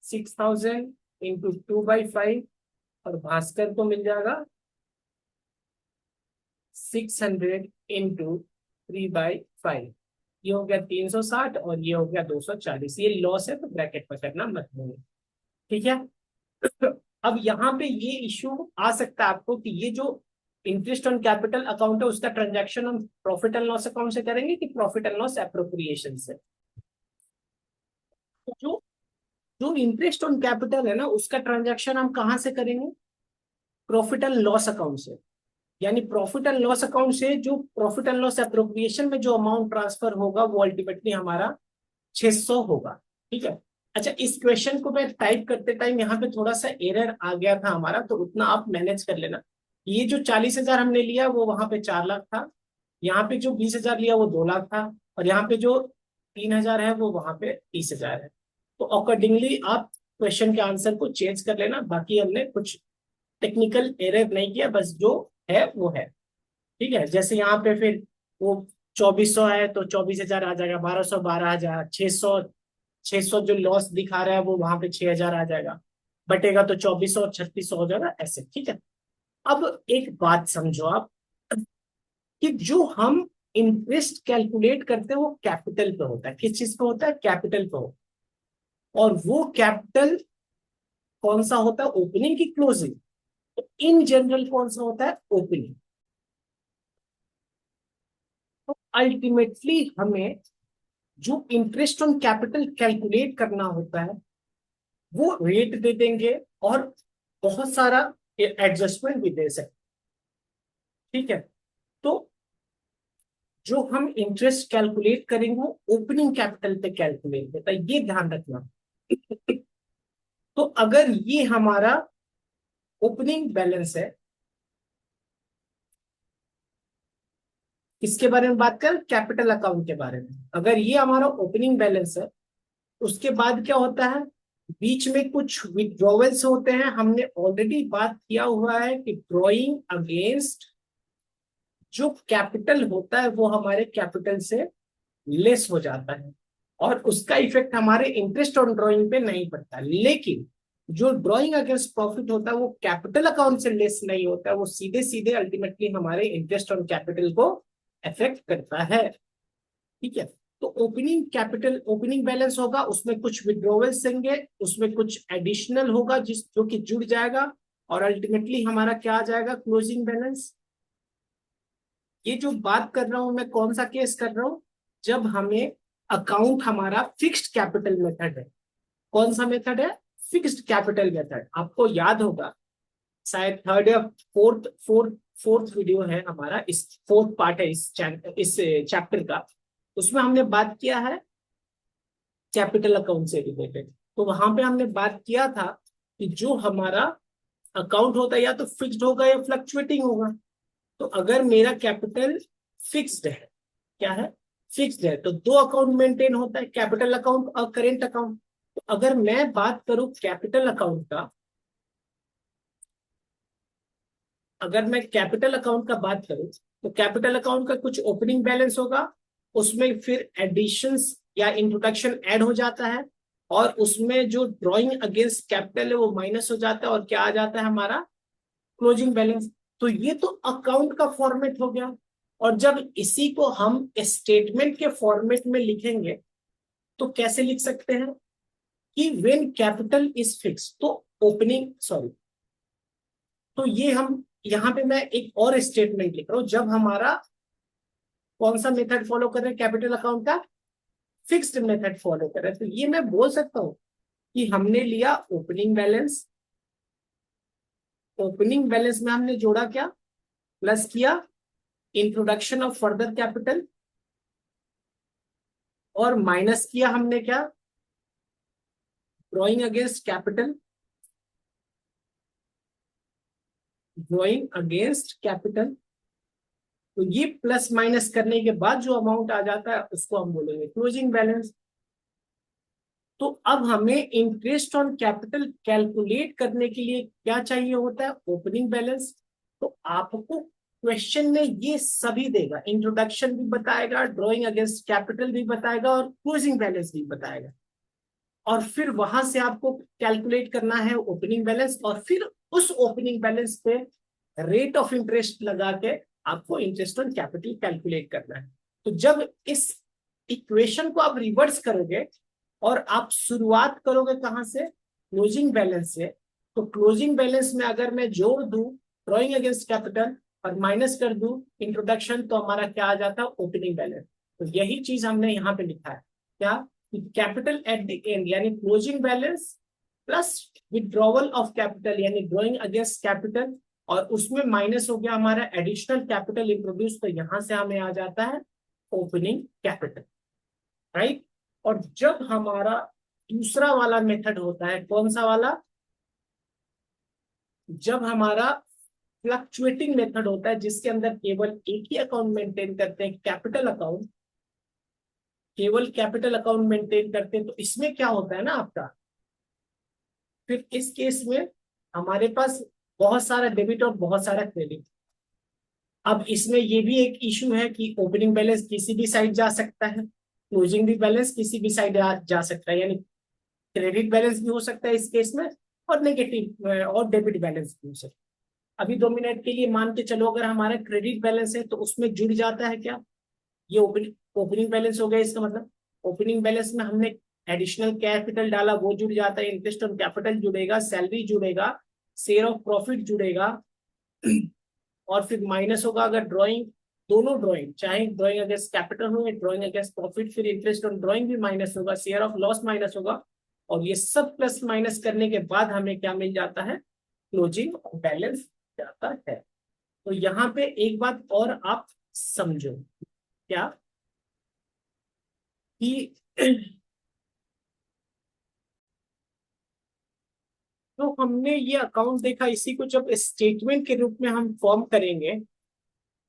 6,000 इंटू 2/5 और भास्कर को मिल जाएगा 600 इंटू 3/5। ये हो गया 360 और ये हो गया 240। ये लॉस है तो ब्रैकेट में करना मत भूलिए, ठीक है। अब यहाँ पे ये इश्यू आ सकता है आपको कि ये जो इंटरेस्ट ऑन कैपिटल अकाउंट है उसका ट्रांजैक्शन हम प्रॉफिट एंड लॉस अकाउंट से करेंगे कि प्रॉफिट एंड लॉस एप्रोप्रिएशन से। तो जो जो इंटरेस्ट ऑन कैपिटल है ना, उसका ट्रांजैक्शन हम कहाँ से करेंगे, प्रॉफिट एंड लॉस अकाउंट से। यानी प्रॉफिट एंड लॉस अकाउंट से जो प्रॉफिट एंड लॉस एप्रोप्रिएशन में जो अमाउंट ट्रांसफर होगा वो अल्टीमेटली हमारा 600 होगा, ठीक है। अच्छा, इस क्वेश्चन को मैं टाइप करते टाइम यहाँ पे थोड़ा सा एरर आ गया था हमारा, तो उतना आप मैनेज कर लेना। ये जो 40,000 हमने लिया वो वहां पे 4 लाख था, यहाँ पे जो 20,000 लिया वो 2 लाख था, और यहाँ पे जो 3,000 है वो वहां पे 30,000 है। तो अकॉर्डिंगली आप क्वेश्चन के आंसर को चेंज कर लेना। बाकी हमने कुछ टेक्निकल एरर नहीं किया, बस जो है वो है। ठीक है, जैसे यहाँ पे फिर वो 2,400 है तो 24,000 आ जाएगा, 1,200 12,000, 600 600 जो लॉस दिखा रहा है वो वहां पे 6,000 आ जाएगा, बटेगा तो 2,400 और 3,600 हो जाएगा ऐसे। ठीक है, अब एक बात समझो आप, कि जो हम इंटरेस्ट कैलकुलेट करते हैं वो कैपिटल पे होता है। किस चीज पे होता है? कैपिटल पे होता है। और वो कैपिटल कौन सा होता है? ओपनिंग की क्लोजिंग? तो इन जनरल कौन सा होता है? ओपनिंग। तो अल्टीमेटली हमें जो इंटरेस्ट ऑन कैपिटल कैलकुलेट करना होता है वो रेट दे देंगे, और बहुत सारा एडजस्टमेंट भी दे सकते। ठीक है, तो जो हम इंटरेस्ट कैलकुलेट करेंगे वो ओपनिंग कैपिटल पे कैलकुलेट होता है, ये ध्यान रखना। तो अगर ये हमारा ओपनिंग बैलेंस है, किसके बारे में बात कर? कैपिटल अकाउंट के बारे में। अगर ये हमारा ओपनिंग बैलेंस है, उसके बाद क्या होता है? बीच में कुछ विड्रॉवल्स होते हैं। हमने ऑलरेडी बात किया हुआ है कि ड्रॉइंग अगेंस्ट जो कैपिटल होता है वो हमारे कैपिटल से लेस हो जाता है, और उसका इफेक्ट हमारे इंटरेस्ट ऑन ड्रॉइंग पे नहीं पड़ता। लेकिन जो ड्रॉइंग अगेंस्ट प्रॉफिट होता है वो कैपिटल अकाउंट से लेस नहीं होता है, वो सीधे सीधे अल्टीमेटली हमारे इंटरेस्ट ऑन कैपिटल को अफेक्ट करता है। ठीक है, तो ओपनिंग कैपिटल, ओपनिंग बैलेंस होगा, उसमें कुछ विड्रॉवल्स होंगे, उसमें कुछ एडिशनल होगा जिस जो कि जुड़ जाएगा, और अल्टीमेटली हमारा क्या आ जाएगा? Closing balance. ये जो बात कर रहा हूं मैं, कौन सा केस कर रहा हूं? जब हमें अकाउंट हमारा फिक्स्ड कैपिटल मेथड है। कौन सा मेथड है? Fixed capital method. आपको याद होगा, शायद थर्ड या फोर्थ फोर्थ फोर्थ वीडियो है हमारा, इस फोर्थ पार्ट है इस चैप्टर का, उसमें हमने बात किया है कैपिटल अकाउंट से रिलेटेड। तो वहां पे हमने बात किया था कि जो हमारा अकाउंट होता है या तो फिक्स्ड होगा या फ्लक्चुएटिंग होगा। तो अगर मेरा कैपिटल फिक्स्ड है, क्या है? फिक्स्ड है, तो दो अकाउंट मेंटेन होता है, कैपिटल अकाउंट और करेंट अकाउंट। तो अगर मैं बात करूं कैपिटल अकाउंट का, अगर मैं कैपिटल अकाउंट का बात करूं, तो कैपिटल अकाउंट का कुछ ओपनिंग बैलेंस होगा, उसमें फिर एडिशंस या इंट्रोडक्शन ऐड हो जाता है, और उसमें जो ड्रॉइंग अगेंस्ट कैपिटल है वो माइनस हो जाता है, और क्या आ जाता है? हमारा क्लोजिंग बैलेंस। तो ये तो अकाउंट का फॉर्मेट हो गया। और जब इसी को हम स्टेटमेंट के फॉर्मेट में लिखेंगे तो कैसे लिख सकते हैं? कि व्हेन कैपिटल इज फिक्स, तो ओपनिंग, सॉरी, तो ये हम यहाँ पे मैं एक और स्टेटमेंट लिख रहा हूं, जब हमारा कौन सा मेथड फॉलो कर रहे हैं? कैपिटल अकाउंट का फिक्स्ड मेथड फॉलो कर रहे हैं। तो ये मैं बोल सकता हूं कि हमने लिया ओपनिंग बैलेंस, ओपनिंग बैलेंस में हमने जोड़ा क्या? प्लस किया इंट्रोडक्शन ऑफ फर्दर कैपिटल, और माइनस किया हमने क्या? Drawing against capital, drawing against capital. तो ये प्लस माइनस करने के बाद जो अमाउंट आ जाता है उसको हम बोलेंगे क्लोजिंग बैलेंस। तो अब हमें इंटरेस्ट ऑन कैपिटल कैलकुलेट करने के लिए क्या चाहिए होता है? Opening balance. तो आपको क्वेश्चन में ये सभी देगा, इंट्रोडक्शन भी बताएगा, ड्रॉइंग अगेंस्ट कैपिटल भी बताएगा, और क्लोजिंग बैलेंस भी बताएगा। और फिर वहां से आपको कैलकुलेट करना है ओपनिंग बैलेंस, और फिर उस ओपनिंग बैलेंस पे रेट ऑफ इंटरेस्ट लगा के आपको इंटरेस्ट ऑन कैपिटल कैलकुलेट करना है। तो जब इस इक्वेशन को आप रिवर्स करोगे और आप शुरुआत करोगे कहां से? क्लोजिंग बैलेंस से। तो क्लोजिंग बैलेंस में अगर मैं जोड़ दूं ड्रॉइंग अगेंस्ट कैपिटल और माइनस कर दूं इंट्रोडक्शन, तो हमारा क्या आ जाता है? Opening balance. तो यही चीज हमने यहाँ पे लिखा है, क्या? कैपिटल एट द एंड यानी closing balance plus withdrawal of capital यानी ड्रॉइंग अगेंस्ट कैपिटल, और उसमें माइनस हो गया हमारा एडिशनल कैपिटल इंट्रोड्यूस, तो यहां से हमें आ जाता है ओपनिंग कैपिटल, राइट। और जब हमारा दूसरा वाला मेथड होता है, कौन सा वाला? जब हमारा फ्लक्चुएटिंग मेथड होता है, जिसके अंदर केवल एक ही अकाउंट मेंटेन करते हैं, कैपिटल अकाउंट, केवल कैपिटल अकाउंट मेंटेन करते हैं। तो इसमें क्या होता है ना आपका, फिर इस केस में हमारे पास बहुत सारा डेबिट और बहुत सारा क्रेडिट। अब इसमें ये भी एक इशू है कि ओपनिंग बैलेंस किसी भी साइड जा सकता है, क्लोजिंग भी बैलेंस किसी भी साइड जा सकता है, यानी क्रेडिट बैलेंस भी हो सकता है इस केस में, और नेगेटिव और डेबिट बैलेंस भी हो सकता है। अभी 2 मिनट के लिए मान के चलो, अगर हमारा क्रेडिट बैलेंस है तो उसमें जुड़ जाता है क्या, ये ओपनिंग ओपनिंग बैलेंस हो गया। इसका मतलब ओपनिंग बैलेंस में हमने एडिशनल कैपिटल डाला, वो जुड़ जाता है, इंटरेस्ट ऑन कैपिटल जुड़ेगा, सैलरी जुड़ेगा, शेयर ऑफ प्रॉफिट जुड़ेगा, और फिर माइनस होगा अगर ड्रॉइंग, दोनों ड्रॉइंग, चाहे ड्रॉइंग अगेंस्ट कैपिटल हो या ड्रॉइंग अगेंस्ट प्रॉफिट, फिर इंटरेस्ट ऑन ड्रॉइंग भी माइनस होगा, शेयर ऑफ लॉस माइनस होगा, और ये सब प्लस माइनस करने के बाद हमें क्या मिल जाता है, क्लोजिंग बैलेंस जाता है। तो यहाँ पे एक बात और आप समझो, क्या कि तो हमने ये अकाउंट देखा, इसी को जब स्टेटमेंट के रूप में हम फॉर्म करेंगे।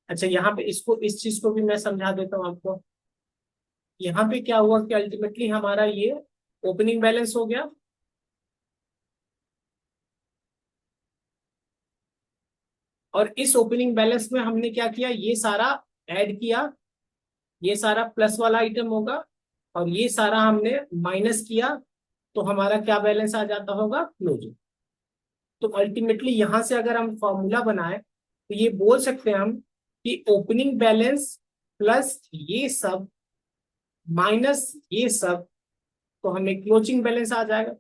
अच्छा, यहाँ पे इसको, इस चीज को भी मैं समझा देता हूँ आपको। यहाँ पे क्या हुआ कि अल्टीमेटली हमारा ये ओपनिंग बैलेंस हो गया, और इस ओपनिंग बैलेंस में हमने क्या किया, ये सारा ऐड किया, ये सारा प्लस वाला आइटम होगा, और ये सारा हमने माइनस किया, तो हमारा क्या बैलेंस आ जाता होगा, क्लोजिंग। तो अल्टीमेटली यहां से अगर हम फॉर्मूला बनाए तो ये बोल सकते हैं हम कि ओपनिंग बैलेंस प्लस ये सब माइनस ये सब, तो हमें क्लोजिंग बैलेंस आ जाएगा।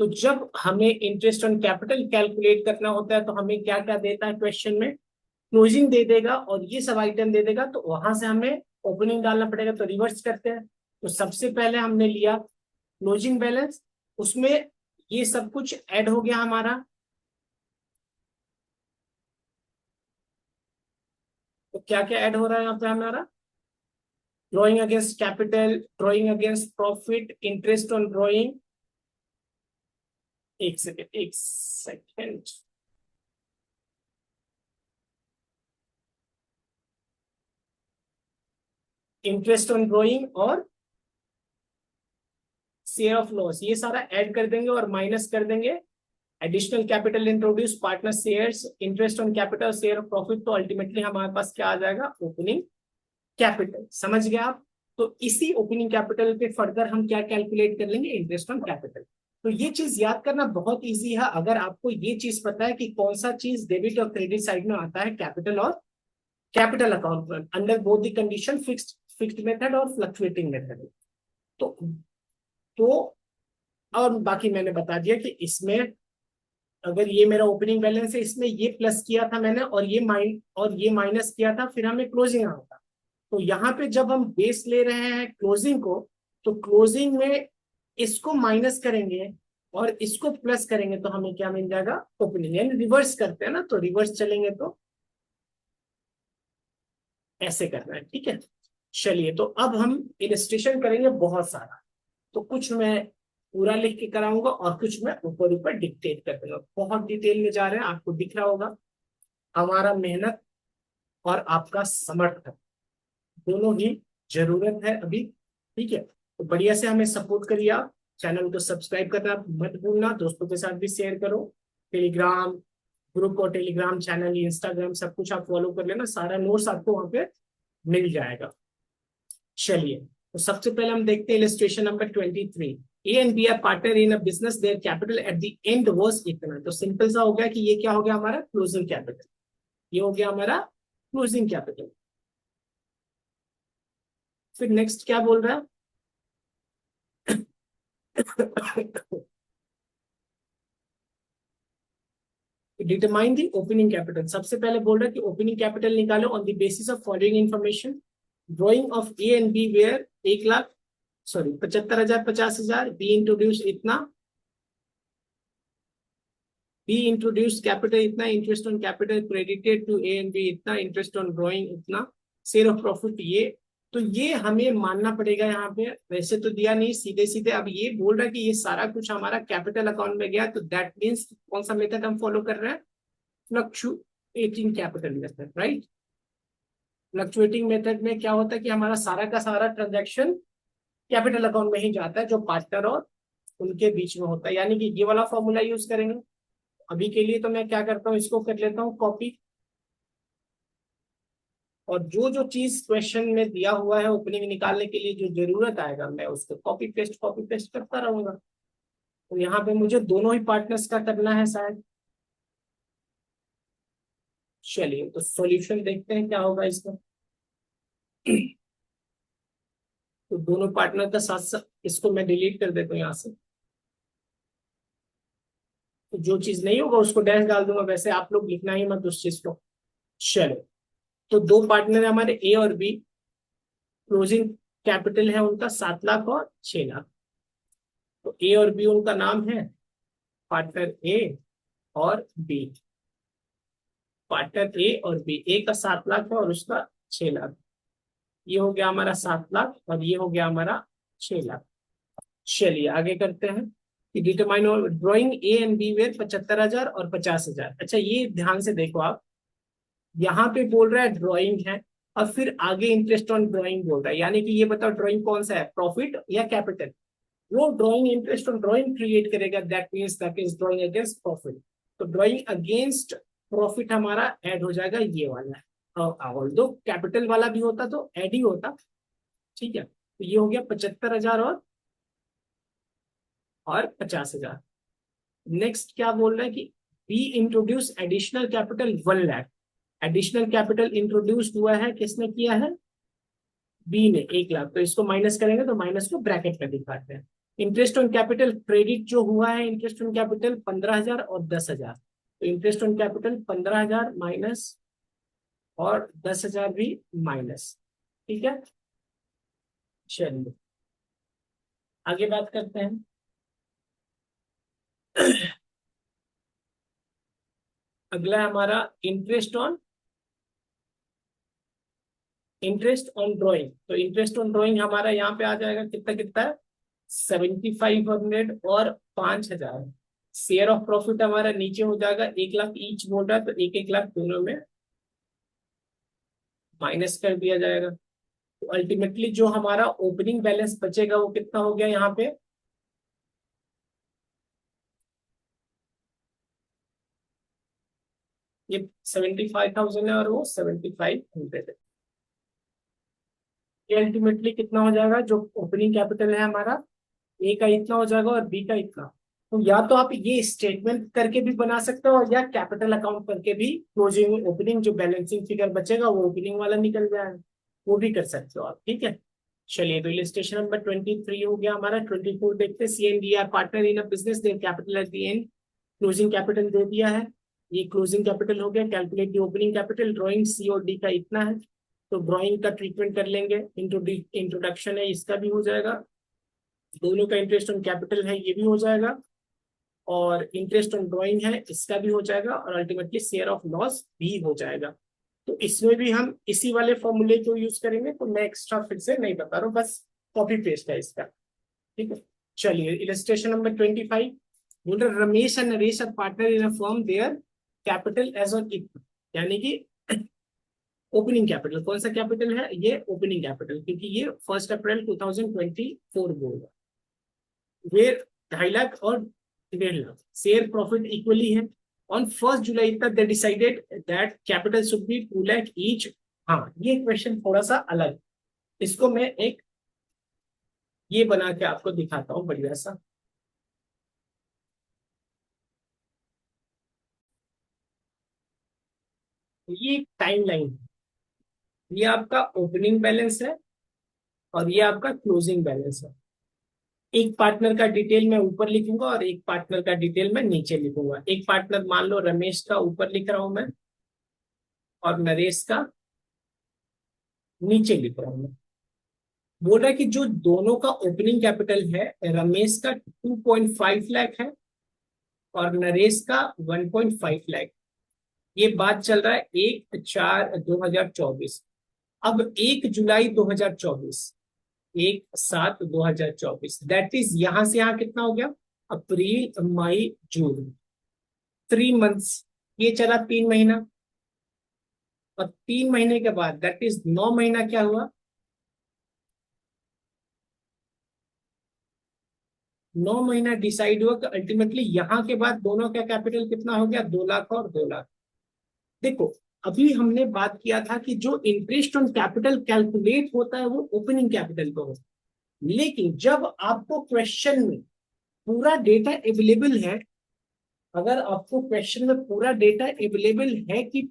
तो जब हमें इंटरेस्ट ऑन कैपिटल कैलकुलेट करना होता है तो हमें क्या क्या देता है क्वेश्चन में, क्लोजिंग दे देगा और ये सब आइटम दे देगा, तो वहां से हमें ओपनिंग डालना पड़ेगा। तो रिवर्स करते हैं, तो सबसे पहले हमने लिया क्लोजिंग बैलेंस, उसमें ये सब कुछ ऐड हो गया हमारा। तो क्या क्या ऐड हो रहा है यहाँ पे हमारा, drawing against capital, drawing against profit, interest on drawing, एक सेकेंड एक सेकेंड, इंटरेस्ट ऑन ड्रॉइंग और शेयर ऑफ लॉस, ये सारा ऐड कर देंगे और माइनस कर देंगे additional capital introduce, partner shares, interest on capital, share of profit. तो अल्टीमेटली हमारे पास क्या आ जाएगा, ओपनिंग कैपिटल। समझ गया आप? तो इसी ओपनिंग कैपिटल पे फर्दर हम क्या कैलकुलेट कर लेंगे, इंटरेस्ट ऑन कैपिटल। तो ये चीज याद करना बहुत इजी है, अगर आपको ये चीज पता है कि कौन सा चीज डेबिट और क्रेडिट साइड में आता है, कैपिटल और capital account under both the condition, fixed method और फ्लक्चुएटिंग मेथड। तो तो और बाकी मैंने बता दिया कि इसमें अगर ये मेरा ओपनिंग बैलेंस है, इसमें ये प्लस किया था मैंने और ये माइनस किया था, फिर हमें क्लोजिंग आना था। तो यहाँ पे जब हम बेस ले रहे हैं क्लोजिंग को, तो क्लोजिंग में इसको माइनस करेंगे और इसको प्लस करेंगे, तो हमें क्या मिल जाएगा, ओपनिंग। यानी रिवर्स करते हैं ना, तो रिवर्स चलेंगे तो ऐसे करना है, ठीक है। चलिए, तो अब हम इलस्ट्रेशन करेंगे बहुत सारा, तो कुछ मैं पूरा लिख के कराऊंगा और कुछ मैं ऊपर ऊपर डिक्टेट कर दूंगा। बहुत डिटेल में जा रहे हैं, आपको दिख रहा होगा हमारा मेहनत और आपका समर्थन दोनों ही जरूरत है अभी, ठीक है। तो बढ़िया से हमें सपोर्ट करिए आप, चैनल को सब्सक्राइब करना मत भूलना, दोस्तों के साथ भी शेयर करो, टेलीग्राम ग्रुप और टेलीग्राम चैनल, इंस्टाग्राम, सब कुछ आप फॉलो कर लेना, सारा नोट्स आपको वहां पे मिल जाएगा। चलिए, तो सबसे पहले हम देखते हैं illustration number 23। A and B are partner in a business, their capital at the end was इतना। तो सिंपल सा हो गया कि ये क्या हो गया हमारा, क्लोजिंग कैपिटल। ये हो गया हमारा क्लोजिंग कैपिटल। फिर नेक्स्ट क्या बोल रहा है, डिटरमाइन दी ओपनिंग कैपिटल। सबसे पहले बोल रहा है कि ओपनिंग कैपिटल निकालो on the basis of following information. Drawing of A and B were 1 lakh, sorry 75,000, 50,000, B introduce इतना, बी इंट्रोड्यूस कैपिटल इतना, interest on capital credited to A and B इतना, इंटरेस्ट ऑन ड्रॉइंग इतना, share of profit ये तो ये हमें मानना पड़ेगा यहाँ पे, वैसे तो दिया नहीं सीधे सीधे, अब ये बोल रहा है कि ये सारा कुछ हमारा कैपिटल अकाउंट में गया, तो दैट मीन्स कौन सा मेथड हम फॉलो कर रहे हैं, fluctuating capital method, right. Fluctuating method में क्या होता है कि हमारा सारा का सारा ट्रांजैक्शन कैपिटल अकाउंट में ही जाता है, जो पार्टनर और उनके बीच में होता है, यानी कि ये वाला फॉर्मूला यूज करेंगे। अभी के लिए तो मैं क्या करता हूँ, इसको कर लेता हूँ कॉपी, और जो जो चीज क्वेश्चन में दिया हुआ है ओपनिंग निकालने के लिए जो जरूरत आएगा, मैं उसको कॉपी पेस्ट करता रहूंगा। तो यहाँ पे मुझे दोनों ही पार्टनर्स का करना है शायद। चलिए तो सॉल्यूशन देखते हैं क्या होगा इसका। तो दोनों पार्टनर का साथ साथ इसको मैं डिलीट कर देता हूँ यहाँ से, तो जो चीज नहीं होगा उसको डैश डाल दूंगा, वैसे आप लोग लिखना ही मत उस चीज को। चलो, तो दो पार्टनर है हमारे ए और बी, क्लोजिंग कैपिटल है उनका 7 लाख और 6 लाख। तो ए और बी उनका नाम है, पार्टनर ए और बी, पार्टनर ए और बी, ए का 7 लाख है और उसका 6 लाख। ये हो गया हमारा 7 लाख और ये हो गया हमारा 6 लाख। चलिए आगे करते हैं कि डिटरमाइन और drawing A and B were 75,000 और 50,000। अच्छा ये ध्यान से देखो आप, यहाँ पे बोल रहा है ड्रॉइंग है और फिर आगे इंटरेस्ट ऑन ड्रॉइंग बोल रहा है, यानी कि ये बताओ ड्रॉइंग कौन सा है, प्रॉफिट या कैपिटल। वो drawing interest on drawing create करेगा, that is drawing against profit. तो ड्रॉइंग अगेंस्ट प्रॉफिट हमारा ऐड हो जाएगा ये वाला, और दो कैपिटल वाला भी होता तो ऐड ही होता, ठीक है। तो ये हो गया 75,000 और 50,000। नेक्स्ट क्या बोल रहा है कि be introduce additional capital 1 lakh. Additional capital introduce हुआ है, किसने किया है, बी ने, 1 लाख। तो इसको माइनस करेंगे तो माइनस को ब्रैकेट में दिखाते हैं। इंटरेस्ट ऑन कैपिटल क्रेडिट जो हुआ है, इंटरेस्ट ऑन कैपिटल 15,000 और 10,000। तो इंटरेस्ट ऑन कैपिटल 15,000 माइनस और 10,000 भी माइनस, ठीक है। चलिए आगे बात करते हैं। अगला हमारा इंटरेस्ट ऑन ड्रॉइंग। तो इंटरेस्ट ऑन ड्रॉइंग हमारा यहाँ पे आ जाएगा, कितना कितना है, 7,500 और 5,000। शेयर ऑफ प्रॉफिट हमारा नीचे हो जाएगा, 1 लाख ईच बोल रहा है, तो 1-1 लाख दोनों में माइनस कर दिया जाएगा। तो अल्टीमेटली जो हमारा ओपनिंग बैलेंस बचेगा वो कितना हो गया यहाँ पे, ये 75,000 है और वो 7,500 है। ये अल्टीमेटली कितना हो जाएगा, जो ओपनिंग कैपिटल है हमारा, ए का इतना हो जाएगा और बी का इतना। तो या तो आप ये स्टेटमेंट करके भी बना सकते हो, या कैपिटल अकाउंट करके भी क्लोजिंग ओपनिंग जो बैलेंसिंग फिगर बचेगा वो ओपनिंग वाला निकल जाएगा, वो भी कर सकते हो आप, ठीक है। चलिए तो इलस्ट्रेशन नंबर 23 हो गया हमारा। 24 देखते हैं। C and D are partner in a business, their capital at the end, closing capital दे दिया है, ये क्लोजिंग कैपिटल हो गया। Calculate the opening capital, drawing C और डी का इतना है, तो ड्रॉइंग का ट्रीटमेंट कर लेंगे, इंट्रोडक्शन है इसका भी हो जाएगा, दोनों का इंटरेस्ट ऑन कैपिटल है ये भी हो जाएगा, और इंटरेस्ट ऑन ड्रॉइंग है इसका भी हो जाएगा, और अल्टीमेटली शेयर ऑफ लॉस भी हो जाएगा। तो इसमें भी हम इसी वाले फॉर्मूले को यूज करेंगे, तो मैं एक्स्ट्रा फिर से नहीं बता रहा हूँ, बस कॉपी पेस्ट है इसका, ठीक है। चलिए इलस्ट्रेशन नंबर 25 बोल रहे Ramesh and Naresh are partner in a firm, their capital as on equity, यानी कि ओपनिंग कैपिटल, कौन सा कैपिटल है, ये ओपनिंग कैपिटल, क्योंकि ये 1 अप्रैल 2024 बोल रहा, वे 2.5 लाख और 1.5 लाख, शेयर प्रॉफिट इक्वली है। ऑन 1 जुलाई तक they decided that capital should be 2 lakh each. हाँ ये क्वेश्चन थोड़ा सा अलग, इसको मैं एक ये बना के आपको दिखाता हूँ बढ़िया सा। ये टाइम लाइन, ये आपका ओपनिंग बैलेंस है और ये आपका क्लोजिंग बैलेंस है। एक पार्टनर का डिटेल मैं ऊपर लिखूंगा और एक पार्टनर का डिटेल मैं नीचे लिखूंगा। एक पार्टनर मान लो रमेश का ऊपर लिख रहा हूं मैं, और नरेश का नीचे लिख रहा हूं मैं। बोल रहा है कि जो दोनों का ओपनिंग कैपिटल है, रमेश का 2.5 लाख है और नरेश का 1.5 लाख। ये बात चल रहा है 1/4/2024। अब 1 जुलाई 2024, 1/7/2024, दैट इज यहां से यहां कितना हो गया, अप्रैल मई जून, 3 मंथ्स, ये चला 3 महीना। और 3 महीने के बाद दैट इज 9 महीना क्या हुआ, 9 महीना डिसाइड हुआ कि अल्टीमेटली यहां के बाद दोनों का कैपिटल कितना हो गया, 2 लाख और 2 लाख। देखो, अभी हमने बात किया था कि जो इंटरेस्ट ऑन कैपिटल कैलकुलेट होता है वो ओपनिंग कैपिटल पे होता है, लेकिन जब आपको क्वेश्चन में पूरा डेटा अवेलेबल है, अगर आपको क्वेश्चन में पूरा डेटा अवेलेबल है कि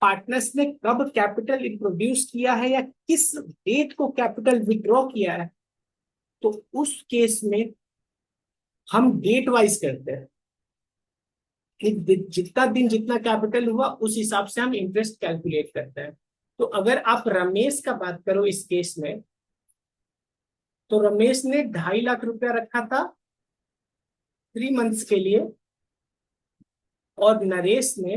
पार्टनर्स ने कब कैपिटल इंट्रोड्यूस किया है या किस डेट को कैपिटल विड्रॉ किया है, तो उस केस में हम डेट वाइज करते हैं कि जितना दिन जितना कैपिटल हुआ उस हिसाब से हम इंटरेस्ट कैलकुलेट करते हैं। तो अगर आप रमेश का बात करो इस केस में, तो रमेश ने 2.5 लाख रुपया रखा था 3 मंथ्स के लिए, और नरेश ने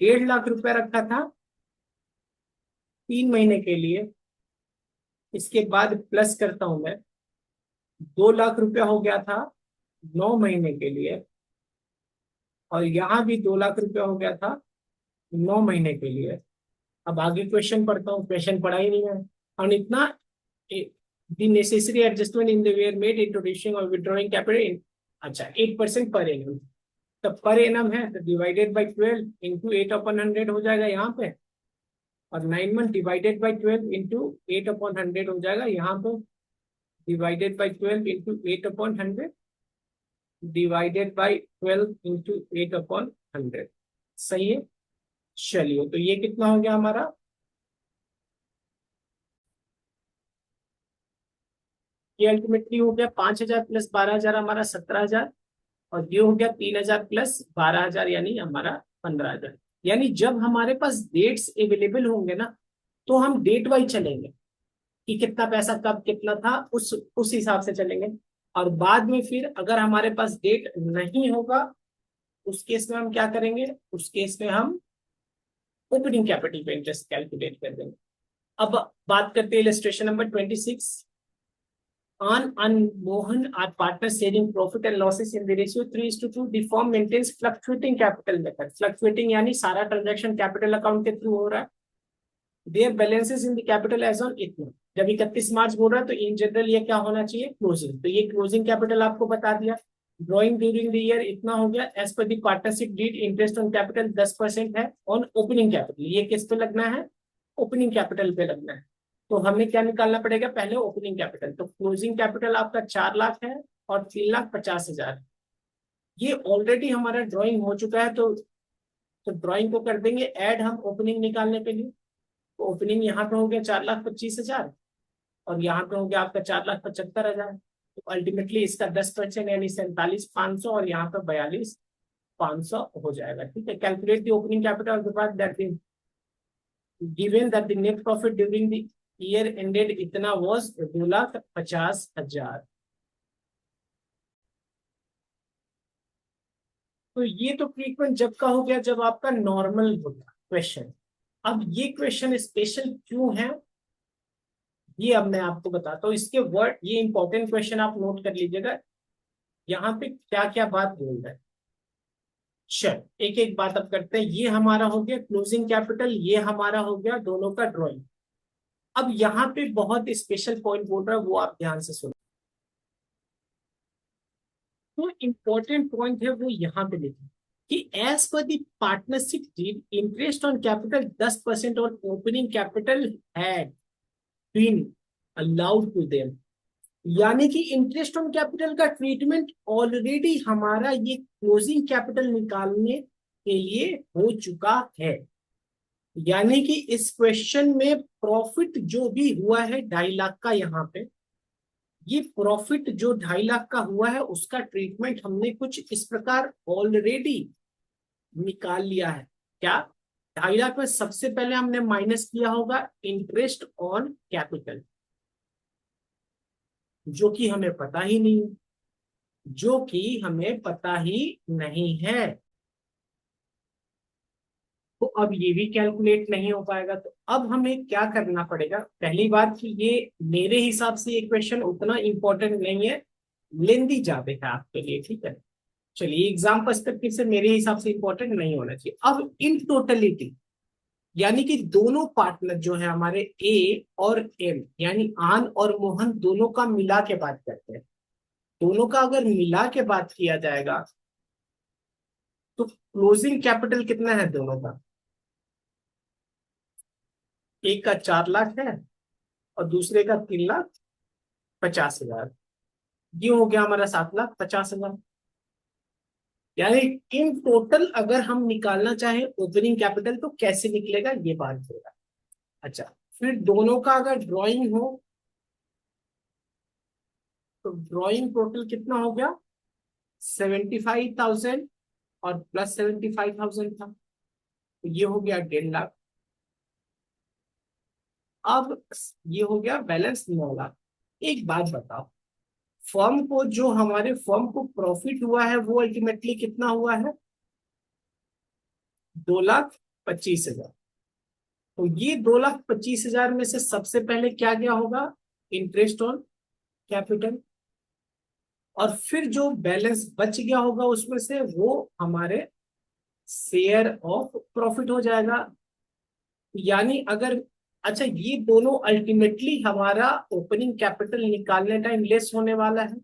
1.5 लाख रुपया रखा था 3 महीने के लिए। इसके बाद प्लस करता हूं मैं, 2 लाख रुपया हो गया था 9 महीने के लिए, और यहां भी 2 लाख रुपया हो गया था 9 महीने के लिए। अब आगे क्वेश्चन पढ़ता हूँ, क्वेश्चन पढ़ा ही नहीं है। और इतना, the necessary adjustment in the were made introducing or withdrawing capital in, अच्छा 8% पर एनम, तब पर एनम है तो डिवाइडेड बाई 12 इंटू 8/100 हो जाएगा यहाँ पे, और 9 मंथ डिवाइडेड बाई 12 इंटू 8/100 हो जाएगा यहाँ पे, divided by 12 into 8/100, divided by 12 into 8/100। सही है, चलिए तो ये कितना हो गया हमारा, ये अल्टीमेटली हो गया 5,000 प्लस 12,000 हमारा 17,000, और ये हो गया 3,000 प्लस 12,000 यानी हमारा 15,000। यानी जब हमारे पास डेट्स अवेलेबल होंगे ना, तो हम डेट वाइज चलेंगे कि कितना पैसा कब कितना था, उस हिसाब से चलेंगे। और बाद में फिर अगर हमारे पास डेट नहीं होगा, उस केस में हम क्या करेंगे, उस केस में हम ओपनिंग कैपिटल पे इंटरेस्ट कैलकुलेट कर देंगे। अब बात करते हैं illustration number 26। On and Mohan are partners sharing profit and losses in the ratio 3:2. The firm maintains fluctuating capital method. Fluctuating यानी सारा transaction capital account के थ्रू हो रहा है। Their balances in the capital as on इतना, जब 31 मार्च बोल रहा है तो इन जनरल ये क्या होना चाहिए, क्लोजिंग। तो ये क्लोजिंग कैपिटल आपको बता दिया। ड्रॉइंग ड्यूरिंग द ईयर इतना हो गया। As per the partnership deed interest on capital 10% है ऑन ओपनिंग कैपिटल। ये किस पे लगना है, ओपनिंग कैपिटल पे लगना है। तो हमें क्या निकालना पड़ेगा, पहले ओपनिंग कैपिटल। तो क्लोजिंग कैपिटल आपका 4 लाख है और 3,50,000। ये ऑलरेडी हमारा ड्राइंग हो चुका है, तो ड्राइंग को कर देंगे ऐड हम ओपनिंग निकालने के लिए। तो ओपनिंग यहाँ पे हो गया 4,25,000, और यहाँ पे हो गया आपका 4,75,000। तो अल्टीमेटली इसका 10% यानी 47,500, और यहाँ पे 42,500 हो जाएगा। ठीक है, कैलकुलेट द ओपनिंग कैपिटल के बाद that given that the net profit during the year ended इतना was 2,50,000। तो ये तो फ्रीक्वेंट जब का हो गया, जब आपका नॉर्मल होगा क्वेश्चन। अब ये क्वेश्चन स्पेशल क्यों है, ये अब मैं आपको बताता हूँ। इसके वर्ड, ये इंपॉर्टेंट क्वेश्चन आप नोट कर लीजिएगा, यहाँ पे क्या क्या बात बोल रहा है। चल एक एक बात अब करते हैं। ये हमारा हो गया क्लोजिंग कैपिटल, ये हमारा हो गया दोनों का ड्रॉइंग। अब यहाँ पे बहुत स्पेशल पॉइंट बोल रहा है, वो आप ध्यान से सुनो। तो इंपॉर्टेंट पॉइंट है वो यहाँ पे लिखे कि as per the partnership deed interest on capital 10% on opening capital had been allowed to them. यानी कि इंटरेस्ट ऑन कैपिटल का ट्रीटमेंट ऑलरेडी हमारा ये क्लोजिंग कैपिटल निकालने के लिए हो चुका है। यानी कि इस क्वेश्चन में प्रॉफिट जो भी हुआ है 2.5 लाख का, यहाँ पे ये प्रॉफिट जो 2.5 लाख का हुआ है उसका ट्रीटमेंट हमने कुछ इस प्रकार ऑलरेडी निकाल लिया है। क्या, 2.5 लाख में सबसे पहले हमने माइनस किया होगा इंटरेस्ट ऑन कैपिटल, जो कि हमें पता ही नहीं, जो कि हमें पता ही नहीं है। तो अब ये भी कैलकुलेट नहीं हो पाएगा। तो अब हमें क्या करना पड़ेगा, पहली बात कि ये मेरे हिसाब से ये क्वेश्चन उतना इंपॉर्टेंट नहीं है, लेंदी ज्यादा है आपके लिए, ठीक है। चलिए एग्जाम पर्सपेक्टिव से मेरे हिसाब से इंपॉर्टेंट नहीं होना चाहिए। अब इन टोटलिटी यानी कि दोनों पार्टनर जो है हमारे ए और एम, यानी आन और मोहन, दोनों का मिला के बात करते हैं। दोनों का अगर मिला के बात किया जाएगा तो क्लोजिंग कैपिटल कितना है दोनों का? एक का 4 लाख है और दूसरे का 3,50,000। ये हो गया हमारा 7,50,000। यानी इन टोटल अगर हम निकालना चाहें ओपनिंग कैपिटल तो कैसे निकलेगा, ये बात होगा। अच्छा, फिर दोनों का अगर ड्राइंग हो तो ड्राइंग टोटल कितना हो गया? 75,000 और प्लस 75,000 था, तो ये हो गया 1.5 लाख। अब ये हो गया बैलेंस 9 लाख। एक बात बताओ, फर्म को जो हमारे फर्म को प्रॉफिट हुआ है वो अल्टीमेटली कितना हुआ है? 2,25,000। तो ये 2,25,000 में से सबसे पहले क्या गया होगा? Interest on capital. और फिर जो बैलेंस बच गया होगा उसमें से वो हमारे शेयर ऑफ प्रॉफिट हो जाएगा। यानी अगर, अच्छा, ये दोनों अल्टीमेटली हमारा ओपनिंग कैपिटल निकालने टाइम लेस होने वाला है।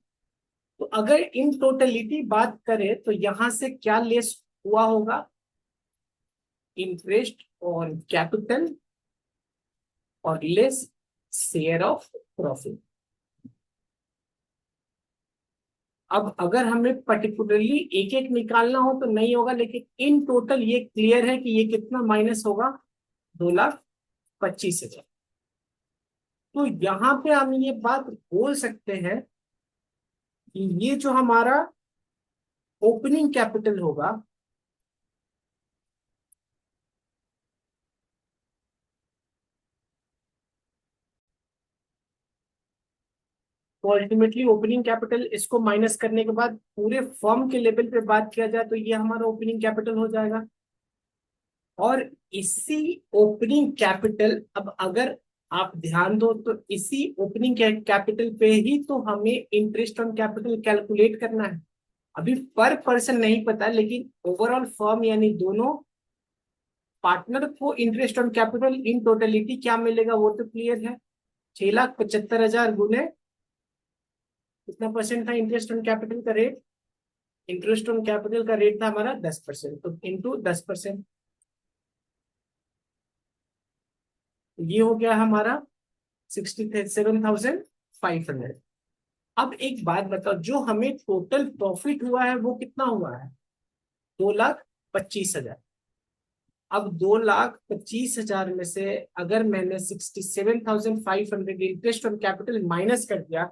तो अगर इन टोटलिटी बात करें तो यहां से क्या लेस हुआ होगा? इंटरेस्ट ऑन कैपिटल और लेस शेयर ऑफ प्रॉफिट। अब अगर हमें पर्टिकुलरली एक एक निकालना हो तो नहीं होगा, लेकिन इन टोटल ये क्लियर है कि ये कितना माइनस होगा? 2,25,000। तो यहां पे हम ये बात बोल सकते हैं कि ये जो हमारा ओपनिंग कैपिटल होगा, तो अल्टीमेटली ओपनिंग कैपिटल इसको माइनस करने के बाद पूरे फर्म के लेवल पे बात किया जाए तो ये हमारा ओपनिंग कैपिटल हो जाएगा। और इसी ओपनिंग कैपिटल, अब अगर आप ध्यान दो तो इसी ओपनिंग कैपिटल पे ही तो हमें इंटरेस्ट ऑन कैपिटल कैलकुलेट करना है। अभी पर पर्सन नहीं पता, लेकिन ओवरऑल फर्म यानी दोनों पार्टनर को interest on capital in totality क्या मिलेगा वो तो क्लियर है। 6,75,000 गुने कितना परसेंट था इंटरेस्ट ऑन कैपिटल का रेट? इंटरेस्ट ऑन कैपिटल का रेट था हमारा 10%, तो इंटू 10%, ये हो गया हमारा 67,500। अब एक बात बताओ, जो हमें टोटल प्रॉफिट हुआ है वो कितना हुआ है? 2,25,000। अब 2,25,000 में से अगर मैंने 67,500 इंटरेस्ट ऑन कैपिटल माइनस कर दिया